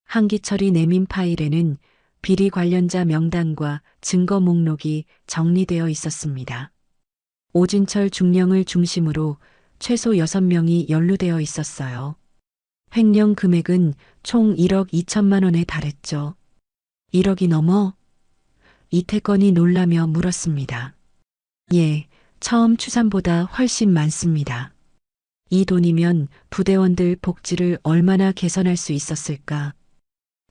한기철이 내민 파일에는 비리 관련자 명단과 증거 목록이 정리되어 있었습니다. 오진철 중령을 중심으로 최소 6명이 연루되어 있었어요. 횡령 금액은 총 1억 2천만 원에 달했죠. 1억이 넘어? 이태건이 놀라며 물었습니다. 예, 처음 추산보다 훨씬 많습니다. 이 돈이면 부대원들 복지를 얼마나 개선할 수 있었을까?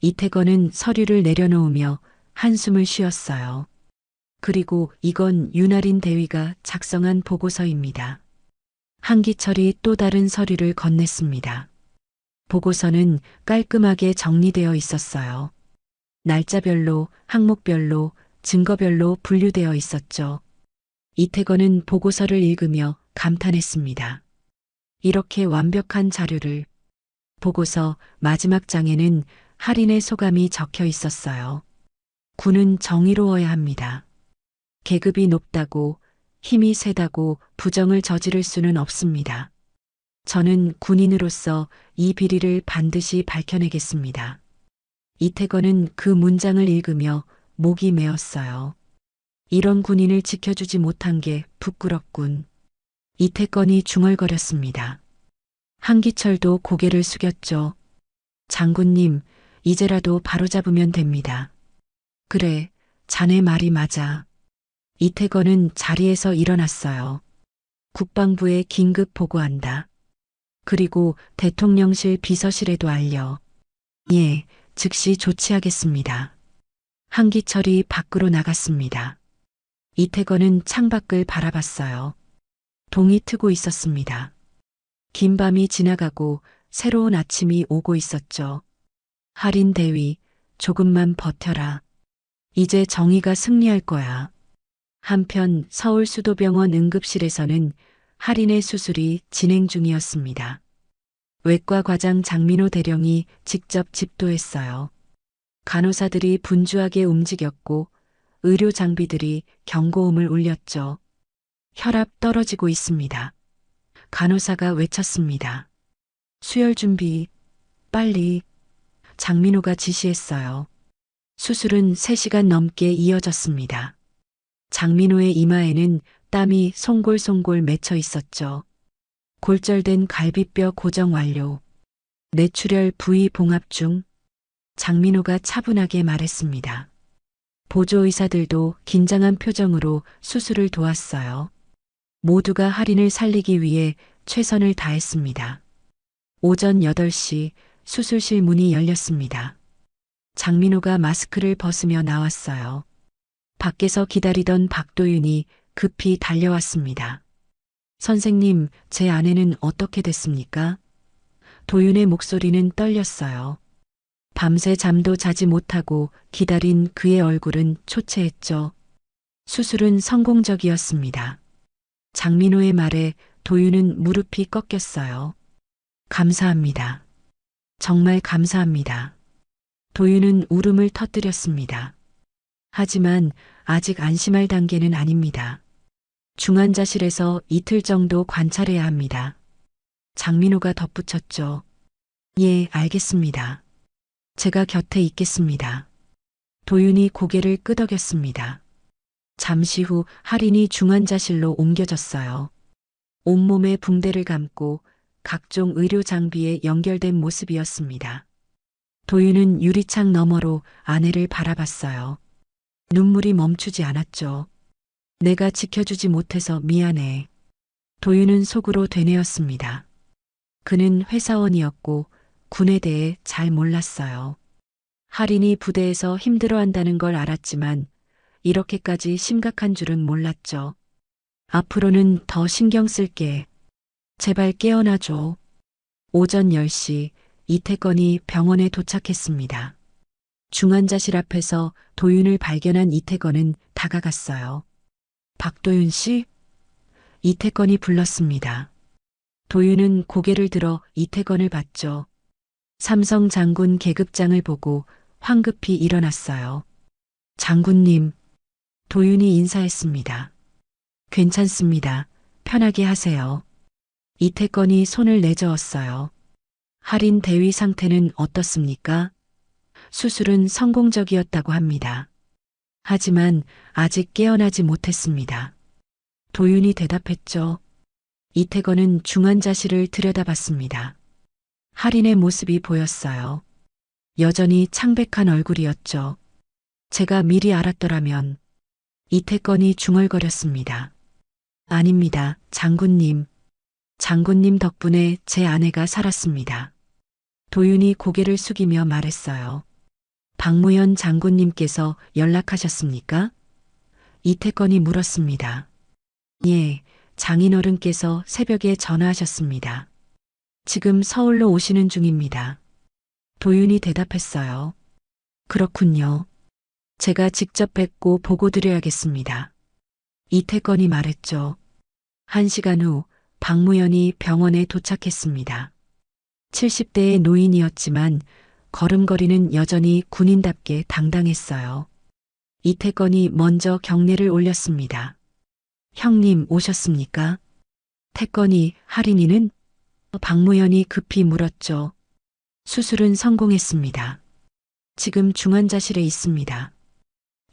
이태건은 서류를 내려놓으며 한숨을 쉬었어요. 그리고 이건 윤아린 대위가 작성한 보고서입니다. 한기철이 또 다른 서류를 건넸습니다. 보고서는 깔끔하게 정리되어 있었어요. 날짜별로, 항목별로, 증거별로 분류되어 있었죠. 이태건은 보고서를 읽으며 감탄했습니다. 이렇게 완벽한 자료를. 보고서 마지막 장에는 할인의 소감이 적혀 있었어요. 군은 정의로워야 합니다. 계급이 높다고, 힘이 세다고 부정을 저지를 수는 없습니다. 저는 군인으로서 이 비리를 반드시 밝혀내겠습니다. 이태건은 그 문장을 읽으며 목이 메었어요. 이런 군인을 지켜주지 못한 게 부끄럽군. 이태건이 중얼거렸습니다. 한기철도 고개를 숙였죠. 장군님, 이제라도 바로잡으면 됩니다. 그래, 자네 말이 맞아. 이태건은 자리에서 일어났어요. 국방부에 긴급 보고한다. 그리고 대통령실 비서실에도 알려. 예, 즉시 조치하겠습니다. 한기철이 밖으로 나갔습니다. 이태건은 창밖을 바라봤어요. 동이 트고 있었습니다. 긴 밤이 지나가고 새로운 아침이 오고 있었죠. 할인 대위, 조금만 버텨라. 이제 정의가 승리할 거야. 한편 서울수도병원 응급실에서는 할인의 수술이 진행 중이었습니다. 외과 과장 장민호 대령이 직접 집도했어요. 간호사들이 분주하게 움직였고 의료 장비들이 경고음을 울렸죠. 혈압 떨어지고 있습니다. 간호사가 외쳤습니다. 수혈 준비, 빨리. 장민호가 지시했어요. 수술은 3시간 넘게 이어졌습니다. 장민호의 이마에는 땀이 송골송골 맺혀 있었죠. 골절된 갈비뼈 고정 완료. 뇌출혈 부위 봉합 중. 장민호가 차분하게 말했습니다. 보조의사들도 긴장한 표정으로 수술을 도왔어요. 모두가 할인을 살리기 위해 최선을 다했습니다. 오전 8시 수술실 문이 열렸습니다. 장민호가 마스크를 벗으며 나왔어요. 밖에서 기다리던 박도윤이 급히 달려왔습니다. 선생님, 제 아내는 어떻게 됐습니까? 도윤의 목소리는 떨렸어요. 밤새 잠도 자지 못하고 기다린 그의 얼굴은 초췌했죠. 수술은 성공적이었습니다. 장민호의 말에 도윤은 무릎이 꺾였어요. 감사합니다. 정말 감사합니다. 도윤은 울음을 터뜨렸습니다. 하지만 아직 안심할 단계는 아닙니다. 중환자실에서 이틀 정도 관찰해야 합니다. 장민호가 덧붙였죠. 예, 알겠습니다. 제가 곁에 있겠습니다. 도윤이 고개를 끄덕였습니다. 잠시 후 할인이 중환자실로 옮겨졌어요. 온몸에 붕대를 감고 각종 의료 장비에 연결된 모습이었습니다. 도윤은 유리창 너머로 아내를 바라봤어요. 눈물이 멈추지 않았죠. 내가 지켜주지 못해서 미안해. 도윤은 속으로 되뇌었습니다. 그는 회사원이었고 군에 대해 잘 몰랐어요. 할인이 부대에서 힘들어한다는 걸 알았지만 이렇게까지 심각한 줄은 몰랐죠. 앞으로는 더 신경 쓸게. 제발 깨어나줘. 오전 10시 이태건이 병원에 도착했습니다. 중환자실 앞에서 도윤을 발견한 이태건은 다가갔어요. 박도윤 씨? 이태건이 불렀습니다. 도윤은 고개를 들어 이태건을 봤죠. 삼성 장군 계급장을 보고 황급히 일어났어요. 장군님, 도윤이 인사했습니다. 괜찮습니다. 편하게 하세요. 이태건이 손을 내저었어요. 할인 대위 상태는 어떻습니까? 수술은 성공적이었다고 합니다. 하지만 아직 깨어나지 못했습니다. 도윤이 대답했죠. 이태건은 중환자실을 들여다봤습니다. 할인의 모습이 보였어요. 여전히 창백한 얼굴이었죠. 제가 미리 알았더라면. 이태건이 중얼거렸습니다. 아닙니다, 장군님. 장군님 덕분에 제 아내가 살았습니다. 도윤이 고개를 숙이며 말했어요. 박무현 장군님께서 연락하셨습니까? 이태건이 물었습니다. 예, 장인어른께서 새벽에 전화하셨습니다. 지금 서울로 오시는 중입니다. 도윤이 대답했어요. 그렇군요. 제가 직접 뵙고 보고 드려야겠습니다. 이태건이 말했죠. 1시간 후 박무현이 병원에 도착했습니다. 70대의 노인이었지만 걸음걸이는 여전히 군인답게 당당했어요. 이태건이 먼저 경례를 올렸습니다. 형님 오셨습니까? 태건이, 할인이는? 박무현이 급히 물었죠. 수술은 성공했습니다. 지금 중환자실에 있습니다.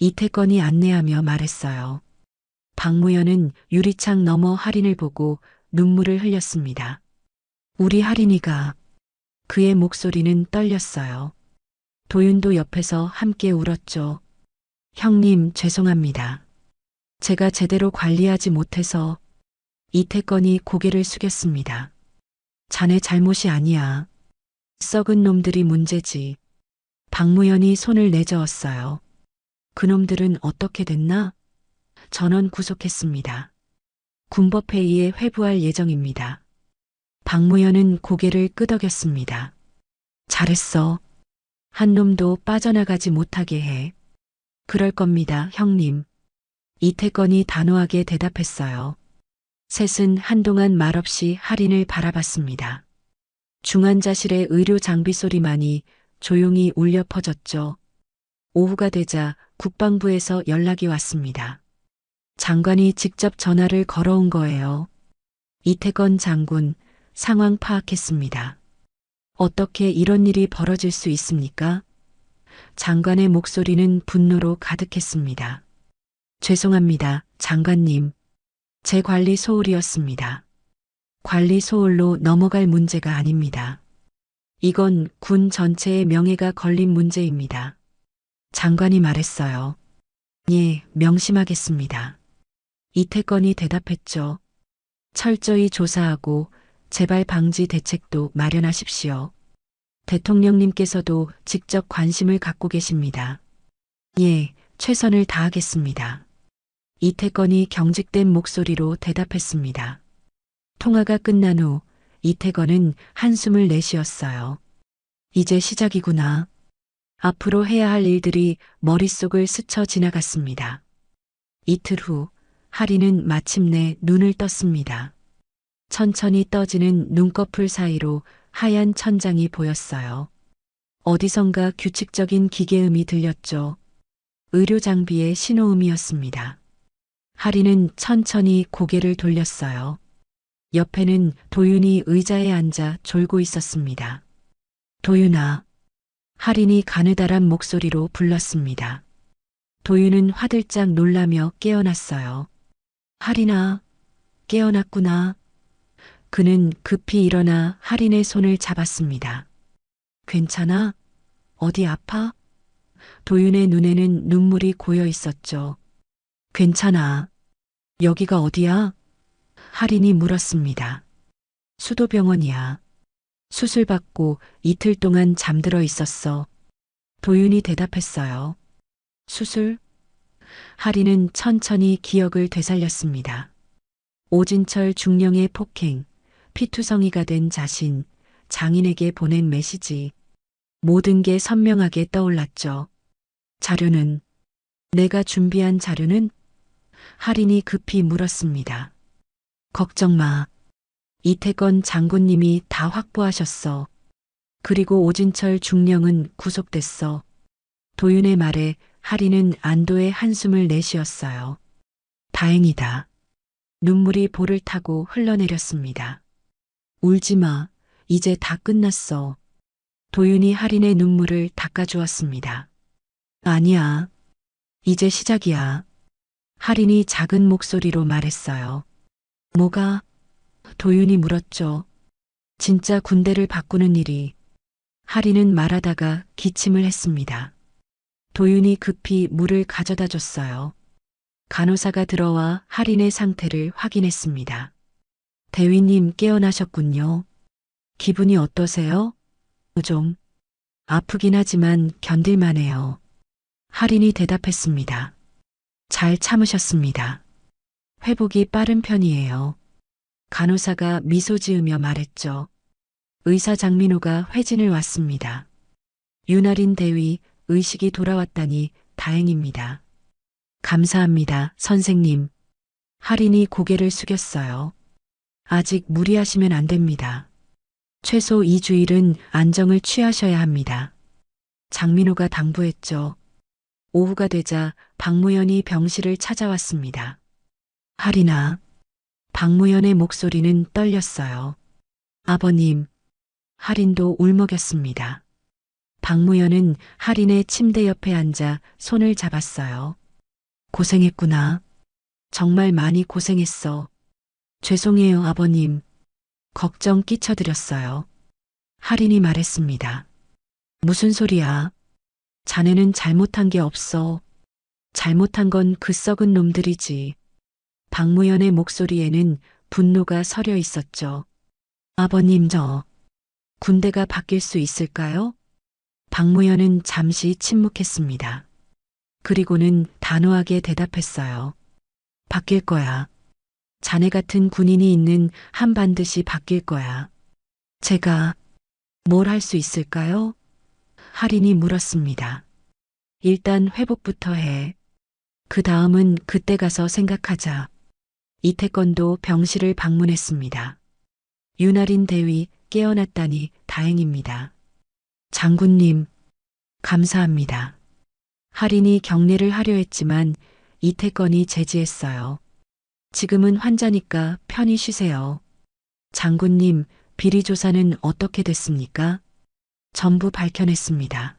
이태건이 안내하며 말했어요. 박무현은 유리창 너머 할인을 보고 눈물을 흘렸습니다. 우리 할인이가. 그의 목소리는 떨렸어요. 도윤도 옆에서 함께 울었죠. 형님 죄송합니다. 제가 제대로 관리하지 못해서. 이태건이 고개를 숙였습니다. 자네 잘못이 아니야. 썩은 놈들이 문제지. 박무현이 손을 내저었어요. 그놈들은 어떻게 됐나? 전원 구속했습니다. 군법회의에 회부할 예정입니다. 박무현은 고개를 끄덕였습니다. 잘했어. 한 놈도 빠져나가지 못하게 해. 그럴 겁니다, 형님. 이태건이 단호하게 대답했어요. 셋은 한동안 말없이 할인을 바라봤습니다. 중환자실의 의료 장비 소리만이 조용히 울려 퍼졌죠. 오후가 되자 국방부에서 연락이 왔습니다. 장관이 직접 전화를 걸어온 거예요. 이태건 장군, 상황 파악했습니다. 어떻게 이런 일이 벌어질 수 있습니까? 장관의 목소리는 분노로 가득했습니다. 죄송합니다, 장관님. 제 관리 소홀이었습니다. 관리 소홀로 넘어갈 문제가 아닙니다. 이건 군 전체의 명예가 걸린 문제입니다. 장관이 말했어요. 예, 명심하겠습니다. 이태건이 대답했죠. 철저히 조사하고 재발 방지 대책도 마련하십시오. 대통령님께서도 직접 관심을 갖고 계십니다. 예, 최선을 다하겠습니다. 이태건이 경직된 목소리로 대답했습니다. 통화가 끝난 후 이태건은 한숨을 내쉬었어요. 이제 시작이구나. 앞으로 해야 할 일들이 머릿속을 스쳐 지나갔습니다. 이틀 후 할인은 마침내 눈을 떴습니다. 천천히 떠지는 눈꺼풀 사이로 하얀 천장이 보였어요. 어디선가 규칙적인 기계음이 들렸죠. 의료 장비의 신호음이었습니다. 하리는 천천히 고개를 돌렸어요. 옆에는 도윤이 의자에 앉아 졸고 있었습니다. 도윤아. 하린이 가느다란 목소리로 불렀습니다. 도윤은 화들짝 놀라며 깨어났어요. 하린아, 깨어났구나. 그는 급히 일어나 하린의 손을 잡았습니다. 괜찮아? 어디 아파? 도윤의 눈에는 눈물이 고여 있었죠. 괜찮아. 여기가 어디야? 하린이 물었습니다. 수도병원이야. 수술받고 이틀 동안 잠들어 있었어. 도윤이 대답했어요. 수술? 하린은 천천히 기억을 되살렸습니다. 오진철 중령의 폭행, 피투성이가 된 자신, 장인에게 보낸 메시지. 모든 게 선명하게 떠올랐죠. 자료는? 내가 준비한 자료는? 하린이 급히 물었습니다. 걱정 마. 이태건 장군님이 다 확보하셨어. 그리고 오진철 중령은 구속됐어. 도윤의 말에 하린은 안도의 한숨을 내쉬었어요. 다행이다. 눈물이 볼을 타고 흘러내렸습니다. 울지 마. 이제 다 끝났어. 도윤이 하린의 눈물을 닦아주었습니다. 아니야. 이제 시작이야. 하린이 작은 목소리로 말했어요. 뭐가? 도윤이 물었죠. 진짜 군대를 바꾸는 일이. 하린은 말하다가 기침을 했습니다. 도윤이 급히 물을 가져다 줬어요. 간호사가 들어와 하린의 상태를 확인했습니다. 대위님 깨어나셨군요. 기분이 어떠세요? 좀 아프긴 하지만 견딜만해요. 하린이 대답했습니다. 잘 참으셨습니다. 회복이 빠른 편이에요. 간호사가 미소 지으며 말했죠. 의사 장민호가 회진을 왔습니다. 윤아린 대위, 의식이 돌아왔다니 다행입니다. 감사합니다, 선생님. 하린이 고개를 숙였어요. 아직 무리하시면 안 됩니다. 최소 2주일은 안정을 취하셔야 합니다. 장민호가 당부했죠. 오후가 되자 박무연이 병실을 찾아왔습니다. 하린아. 박무연의 목소리는 떨렸어요. 아버님. 하린도 울먹였습니다. 박무연은 하린의 침대 옆에 앉아 손을 잡았어요. 고생했구나. 정말 많이 고생했어. 죄송해요, 아버님. 걱정 끼쳐드렸어요. 하린이 말했습니다. 무슨 소리야? 자네는 잘못한 게 없어. 잘못한 건 그 썩은 놈들이지. 박무연의 목소리에는 분노가 서려 있었죠. 아버님, 저 군대가 바뀔 수 있을까요? 박무연은 잠시 침묵했습니다. 그리고는 단호하게 대답했어요. 바뀔 거야. 자네 같은 군인이 있는 한 반드시 바뀔 거야. 제가 뭘 할 수 있을까요? 하린이 물었습니다. 일단 회복부터 해. 그 다음은 그때 가서 생각하자. 이태건도 병실을 방문했습니다. 윤아린 대위 깨어났다니 다행입니다. 장군님, 감사합니다. 하린이 격려를 하려 했지만 이태건이 제지했어요. 지금은 환자니까 편히 쉬세요. 장군님, 비리 조사는 어떻게 됐습니까? 전부 밝혀냈습니다.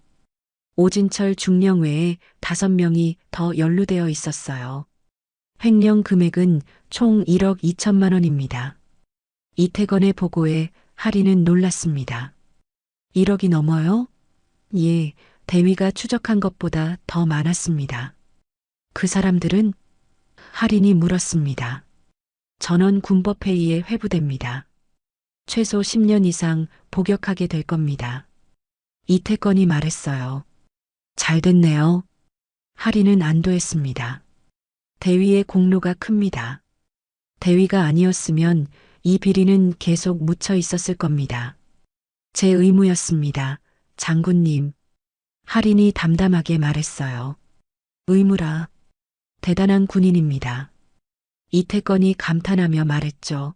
오진철 중령 외에 5명이 더 연루되어 있었어요. 횡령 금액은 총 1억 2천만 원입니다. 이태건의 보고에 하린은 놀랐습니다. 1억이 넘어요? 예, 대위가 추적한 것보다 더 많았습니다. 그 사람들은? 하린이 물었습니다. 전원 군법회의에 회부됩니다. 최소 10년 이상 복역하게 될 겁니다. 이태건이 말했어요. 잘 됐네요. 하린은 안도했습니다. 대위의 공로가 큽니다. 대위가 아니었으면 이 비리는 계속 묻혀 있었을 겁니다. 제 의무였습니다. 장군님. 하린이 담담하게 말했어요. 의무라. 대단한 군인입니다. 이태건이 감탄하며 말했죠.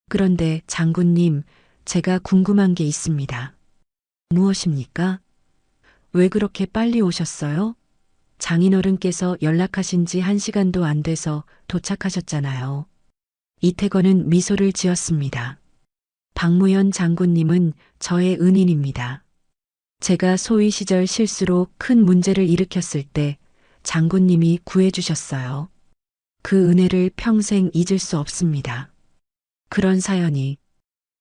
그런데 장군님, 제가 궁금한 게 있습니다. 무엇입니까? 왜 그렇게 빨리 오셨어요? 장인어른께서 연락하신 지 1시간도 안 돼서 도착하셨잖아요. 이태건은 미소를 지었습니다. 박무현 장군님은 저의 은인입니다. 제가 소위 시절 실수로 큰 문제를 일으켰을 때 장군님이 구해주셨어요. 그 은혜를 평생 잊을 수 없습니다. 그런 사연이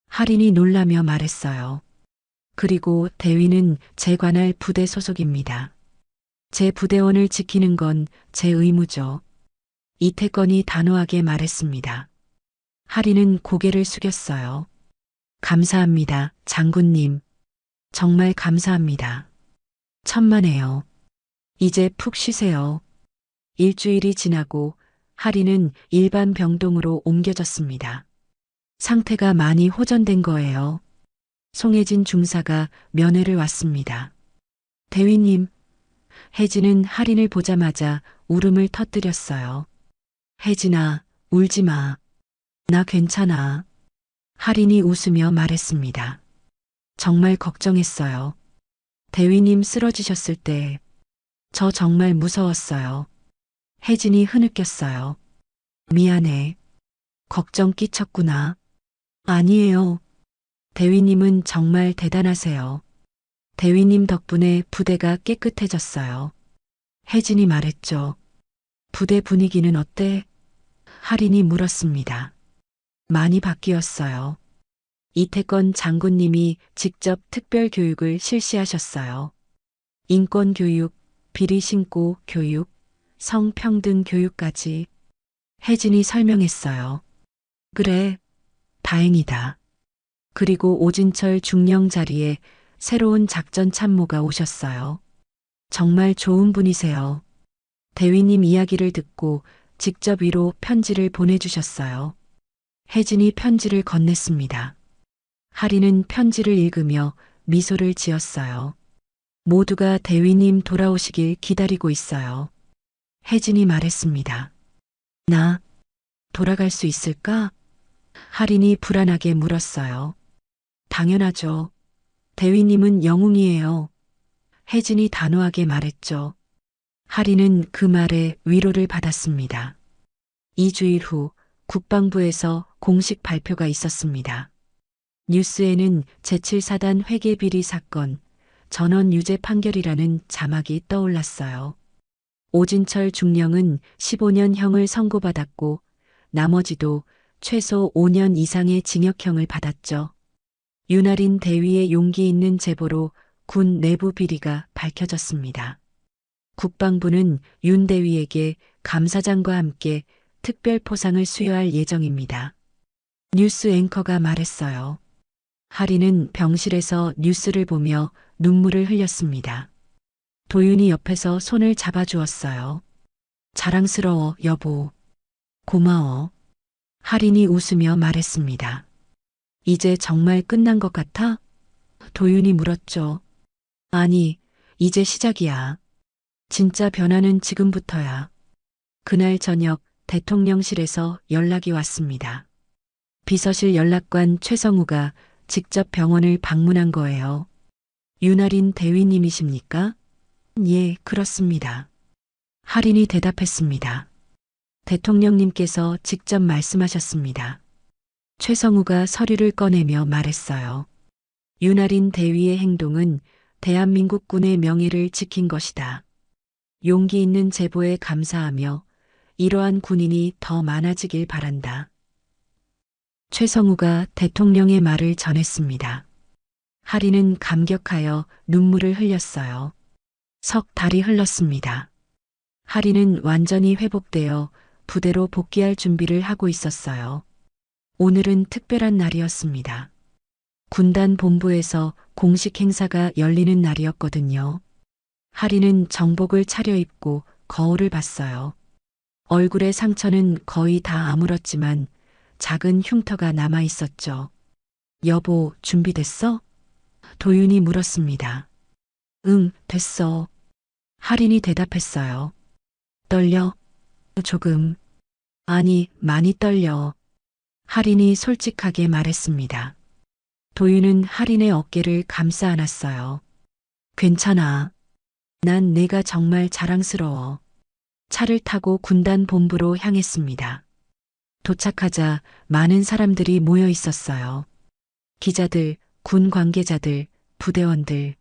할인이 놀라며 말했어요. 그리고 대위는 제 관할 부대 소속입니다. 제 부대원을 지키는 건 제 의무죠. 이태건이 단호하게 말했습니다. 할인은 고개를 숙였어요. 감사합니다, 장군님. 정말 감사합니다. 천만에요. 이제 푹 쉬세요. 일주일이 지나고 할인은 일반 병동으로 옮겨졌습니다. 상태가 많이 호전된 거예요. 송혜진 중사가 면회를 왔습니다. 대위님, 혜진은 할인을 보자마자 울음을 터뜨렸어요. 혜진아, 울지 마. 나 괜찮아. 할인이 웃으며 말했습니다. 정말 걱정했어요. 대위님 쓰러지셨을 때 저 정말 무서웠어요. 혜진이 흐느꼈어요. 미안해. 걱정 끼쳤구나. 아니에요. 대위님은 정말 대단하세요. 대위님 덕분에 부대가 깨끗해졌어요. 혜진이 말했죠. 부대 분위기는 어때? 할인이 물었습니다. 많이 바뀌었어요. 이태건 장군님이 직접 특별 교육을 실시하셨어요. 인권 교육, 비리 신고 교육, 성평등 교육까지. 혜진이 설명했어요. 그래, 다행이다. 그리고 오진철 중령 자리에 새로운 작전 참모가 오셨어요. 정말 좋은 분이세요. 대위님 이야기를 듣고 직접 위로 편지를 보내주셨어요. 혜진이 편지를 건넸습니다. 할인은 편지를 읽으며 미소를 지었어요. 모두가 대위님 돌아오시길 기다리고 있어요. 혜진이 말했습니다. 나 돌아갈 수 있을까? 할인이 불안하게 물었어요. 당연하죠. 대위님은 영웅이에요. 혜진이 단호하게 말했죠. 할인은 그 말에 위로를 받았습니다. 2주일 후 국방부에서 공식 발표가 있었습니다. 뉴스에는 제7사단 회계비리 사건, 전원 유죄 판결이라는 자막이 떠올랐어요. 오진철 중령은 15년형을 선고받았고 나머지도 최소 5년 이상의 징역형을 받았죠. 윤아린 대위의 용기 있는 제보로 군 내부 비리가 밝혀졌습니다. 국방부는 윤 대위에게 감사장과 함께 특별 포상을 수여할 예정입니다. 뉴스 앵커가 말했어요. 할인은 병실에서 뉴스를 보며 눈물을 흘렸습니다. 도윤이 옆에서 손을 잡아주었어요. 자랑스러워, 여보. 고마워. 할인이 웃으며 말했습니다. 이제 정말 끝난 것 같아? 도윤이 물었죠. 아니, 이제 시작이야. 진짜 변화는 지금부터야. 그날 저녁 대통령실에서 연락이 왔습니다. 비서실 연락관 최성우가 직접 병원을 방문한 거예요. 윤아린 대위님이십니까? 예, 그렇습니다. 할인이 대답했습니다. 대통령님께서 직접 말씀하셨습니다. 최성우가 서류를 꺼내며 말했어요. 윤아린 대위의 행동은 대한민국 군의 명예를 지킨 것이다. 용기 있는 제보에 감사하며 이러한 군인이 더 많아지길 바란다. 최성우가 대통령의 말을 전했습니다. 할인은 감격하여 눈물을 흘렸어요. 석 달이 흘렀습니다. 할인은 완전히 회복되어 부대로 복귀할 준비를 하고 있었어요. 오늘은 특별한 날이었습니다. 군단 본부에서 공식 행사가 열리는 날이었거든요. 할인은 정복을 차려입고 거울을 봤어요. 얼굴의 상처는 거의 다 아물었지만 작은 흉터가 남아 있었죠. 여보, 준비됐어? 도윤이 물었습니다. 응, 됐어. 할인이 대답했어요. 떨려? 조금. 아니, 많이 떨려. 할인이 솔직하게 말했습니다. 도윤은 할인의 어깨를 감싸 안았어요. 괜찮아. 난 내가 정말 자랑스러워. 차를 타고 군단 본부로 향했습니다. 도착하자 많은 사람들이 모여 있었어요. 기자들, 군 관계자들, 부대원들,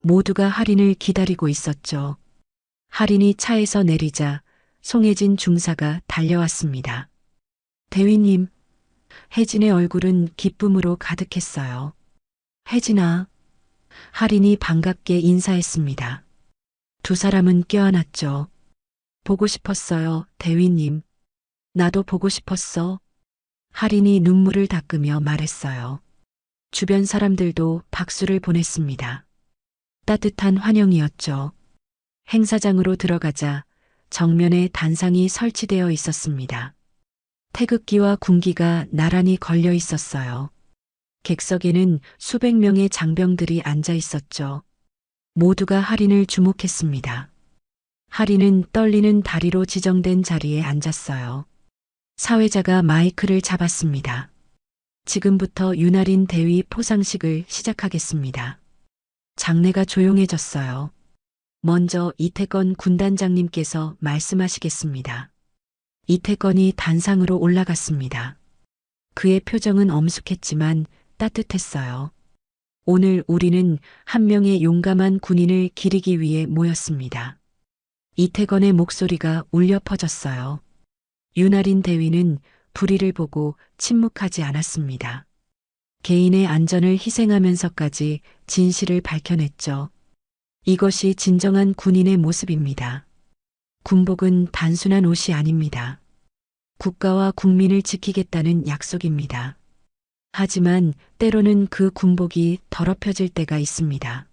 모두가 할인을 기다리고 있었죠. 할인이 차에서 내리자 송혜진 중사가 달려왔습니다. 대위님, 혜진의 얼굴은 기쁨으로 가득했어요. 혜진아, 할인이 반갑게 인사했습니다. 두 사람은 껴안았죠. 보고 싶었어요, 대위님. 나도 보고 싶었어. 할인이 눈물을 닦으며 말했어요. 주변 사람들도 박수를 보냈습니다. 따뜻한 환영이었죠. 행사장으로 들어가자 정면에 단상이 설치되어 있었습니다. 태극기와 군기가 나란히 걸려 있었어요. 객석에는 수백 명의 장병들이 앉아 있었죠. 모두가 할인을 주목했습니다. 할인은 떨리는 다리로 지정된 자리에 앉았어요. 사회자가 마이크를 잡았습니다. 지금부터 윤아린 대위 포상식을 시작하겠습니다. 장내가 조용해졌어요. 먼저 이태건 군단장님께서 말씀하시겠습니다. 이태건이 단상으로 올라갔습니다. 그의 표정은 엄숙했지만 따뜻했어요. 오늘 우리는 한 명의 용감한 군인을 기리기 위해 모였습니다. 이태건의 목소리가 울려 퍼졌어요. 윤아린 대위는 불의를 보고 침묵하지 않았습니다. 개인의 안전을 희생하면서까지 진실을 밝혀냈죠. 이것이 진정한 군인의 모습입니다. 군복은 단순한 옷이 아닙니다. 국가와 국민을 지키겠다는 약속입니다. 하지만 때로는 그 군복이 더럽혀질 때가 있습니다.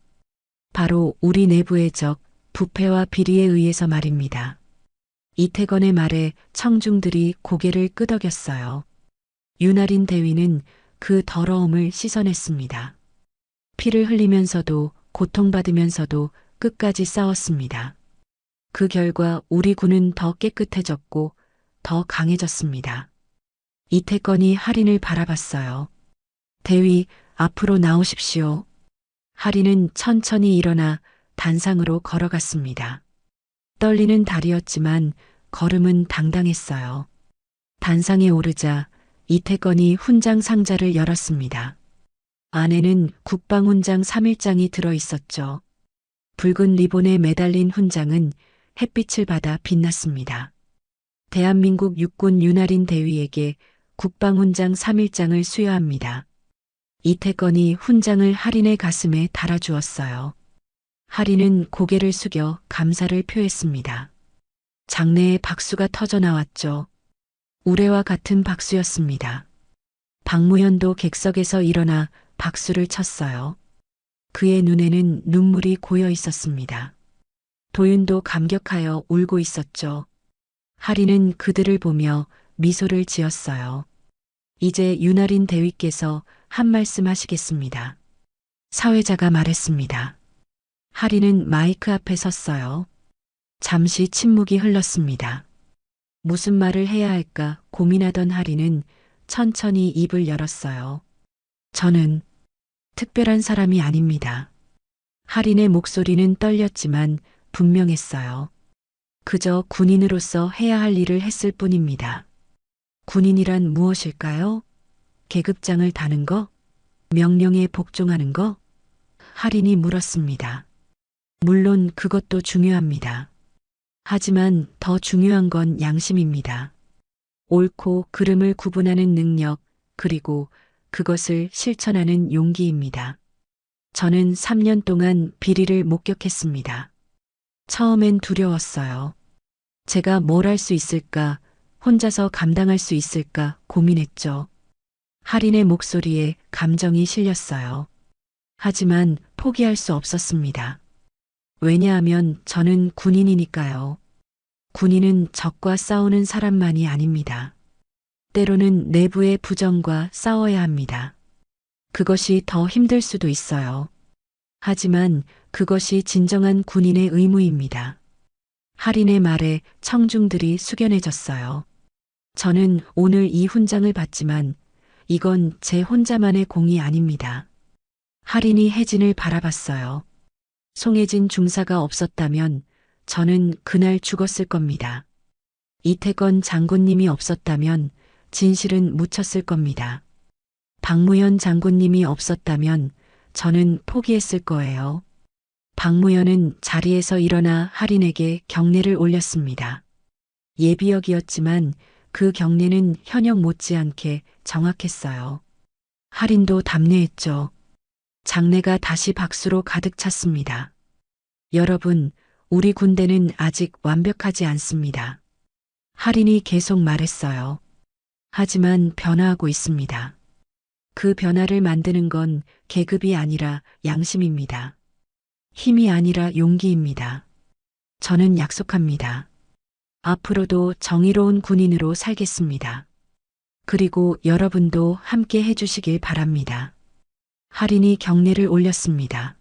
바로 우리 내부의 적, 부패와 비리에 의해서 말입니다. 이태건의 말에 청중들이 고개를 끄덕였어요. 윤아린 대위는 그 더러움을 씻어냈습니다. 피를 흘리면서도 고통받으면서도 끝까지 싸웠습니다. 그 결과 우리 군은 더 깨끗해졌고 더 강해졌습니다. 이태건이 할인을 바라봤어요. 대위, 앞으로 나오십시오. 할인은 천천히 일어나 단상으로 걸어갔습니다. 떨리는 다리였지만 걸음은 당당했어요. 단상에 오르자 이태건이 훈장 상자를 열었습니다. 안에는 국방훈장 3일장이 들어있었죠. 붉은 리본에 매달린 훈장은 햇빛을 받아 빛났습니다. 대한민국 육군 윤아린 대위에게 국방훈장 3일장을 수여합니다. 이태건이 훈장을 할인의 가슴에 달아주었어요. 할인은 고개를 숙여 감사를 표했습니다. 장내에 박수가 터져 나왔죠. 우레와 같은 박수였습니다. 박무현도 객석에서 일어나 박수를 쳤어요. 그의 눈에는 눈물이 고여 있었습니다. 도윤도 감격하여 울고 있었죠. 할인은 그들을 보며 미소를 지었어요. 이제 윤아린 대위께서 한 말씀 하시겠습니다. 사회자가 말했습니다. 할인은 마이크 앞에 섰어요. 잠시 침묵이 흘렀습니다. 무슨 말을 해야 할까 고민하던 할인은 천천히 입을 열었어요. 저는 특별한 사람이 아닙니다. 할인의 목소리는 떨렸지만 분명했어요. 그저 군인으로서 해야 할 일을 했을 뿐입니다. 군인이란 무엇일까요? 계급장을 다는 거? 명령에 복종하는 거? 할인이 물었습니다. 물론 그것도 중요합니다. 하지만 더 중요한 건 양심입니다. 옳고 그름을 구분하는 능력, 그리고 그것을 실천하는 용기입니다. 저는 3년 동안 비리를 목격했습니다. 처음엔 두려웠어요. 제가 뭘 할 수 있을까, 혼자서 감당할 수 있을까 고민했죠. 할인의 목소리에 감정이 실렸어요. 하지만 포기할 수 없었습니다. 왜냐하면 저는 군인이니까요. 군인은 적과 싸우는 사람만이 아닙니다. 때로는 내부의 부정과 싸워야 합니다. 그것이 더 힘들 수도 있어요. 하지만 그것이 진정한 군인의 의무입니다. 할인의 말에 청중들이 숙연해졌어요. 저는 오늘 이 훈장을 받지만 이건 제 혼자만의 공이 아닙니다. 할인이 혜진을 바라봤어요. 송혜진 중사가 없었다면 저는 그날 죽었을 겁니다. 이태건 장군님이 없었다면 진실은 묻혔을 겁니다. 박무현 장군님이 없었다면 저는 포기했을 거예요. 박무현은 자리에서 일어나 할인에게 경례를 올렸습니다. 예비역이었지만 그 경례는 현역 못지않게 정확했어요. 할인도 답례했죠. 장례가 다시 박수로 가득 찼습니다. 여러분, 우리 군대는 아직 완벽하지 않습니다. 할인이 계속 말했어요. 하지만 변화하고 있습니다. 그 변화를 만드는 건 계급이 아니라 양심입니다. 힘이 아니라 용기입니다. 저는 약속합니다. 앞으로도 정의로운 군인으로 살겠습니다. 그리고 여러분도 함께 해주시길 바랍니다. 할인이 경례를 올렸습니다.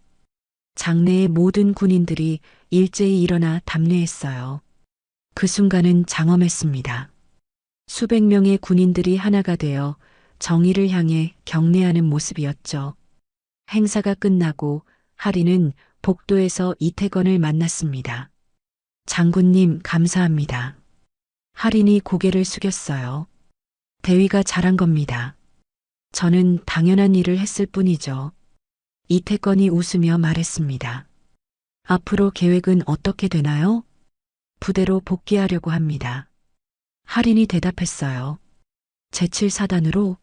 장내의 모든 군인들이 일제히 일어나 답례했어요. 그 순간은 장엄했습니다. 수백 명의 군인들이 하나가 되어 정의를 향해 경례하는 모습이었죠. 행사가 끝나고 할인은 복도에서 이태건을 만났습니다. 장군님 감사합니다. 할인이 고개를 숙였어요. 대위가 잘한 겁니다. 저는 당연한 일을 했을 뿐이죠. 이태건이 웃으며 말했습니다. 앞으로 계획은 어떻게 되나요? 부대로 복귀하려고 합니다. 할인이 대답했어요. 제7사단으로?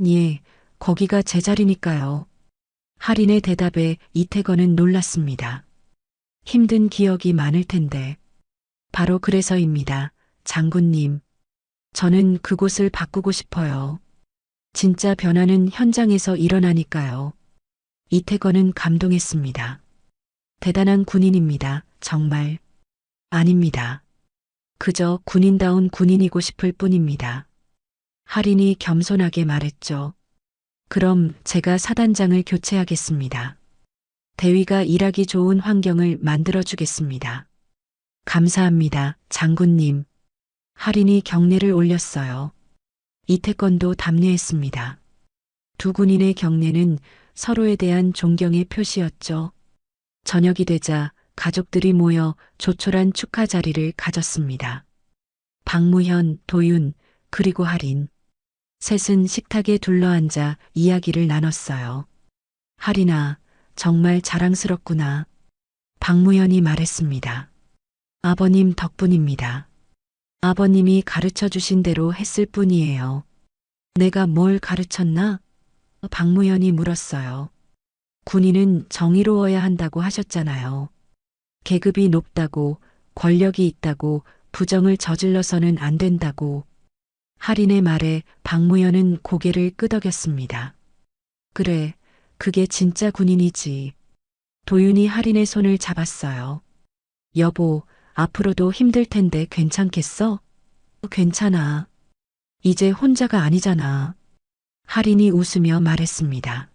예, 거기가 제 자리니까요. 할인의 대답에 이태건은 놀랐습니다. 힘든 기억이 많을 텐데. 바로 그래서입니다. 장군님. 저는 그곳을 바꾸고 싶어요. 진짜 변화는 현장에서 일어나니까요. 이태건은 감동했습니다. 대단한 군인입니다. 정말. 아닙니다. 그저 군인다운 군인이고 싶을 뿐입니다. 할인이 겸손하게 말했죠. 그럼 제가 사단장을 교체하겠습니다. 대위가 일하기 좋은 환경을 만들어주겠습니다. 감사합니다, 장군님. 할인이 경례를 올렸어요. 이태건도 답례했습니다. 두 군인의 경례는 서로에 대한 존경의 표시였죠. 저녁이 되자 가족들이 모여 조촐한 축하 자리를 가졌습니다. 박무현, 도윤, 그리고 할인. 셋은 식탁에 둘러앉아 이야기를 나눴어요. 할인아, 정말 자랑스럽구나. 박무현이 말했습니다. 아버님 덕분입니다. 아버님이 가르쳐 주신 대로 했을 뿐이에요. 내가 뭘 가르쳤나? 박무현이 물었어요. 군인은 정의로워야 한다고 하셨잖아요. 계급이 높다고, 권력이 있다고 부정을 저질러서는 안 된다고. 할인의 말에 박무현은 고개를 끄덕였습니다. 그래, 그게 진짜 군인이지. 도윤이 할인의 손을 잡았어요. 여보, 앞으로도 힘들 텐데 괜찮겠어? 괜찮아. 이제 혼자가 아니잖아. 할인이 웃으며 말했습니다.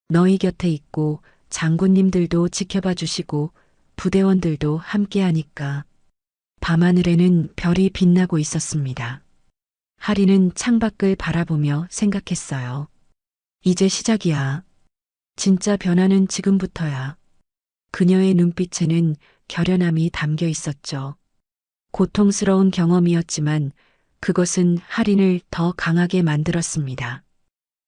너희 곁에 있고 장군님들도 지켜봐 주시고 부대원들도 함께 하니까. 밤하늘에는 별이 빛나고 있었습니다. 할인은 창밖을 바라보며 생각했어요. 이제 시작이야. 진짜 변화는 지금부터야. 그녀의 눈빛에는 결연함이 담겨 있었죠. 고통스러운 경험이었지만 그것은 할인을 더 강하게 만들었습니다.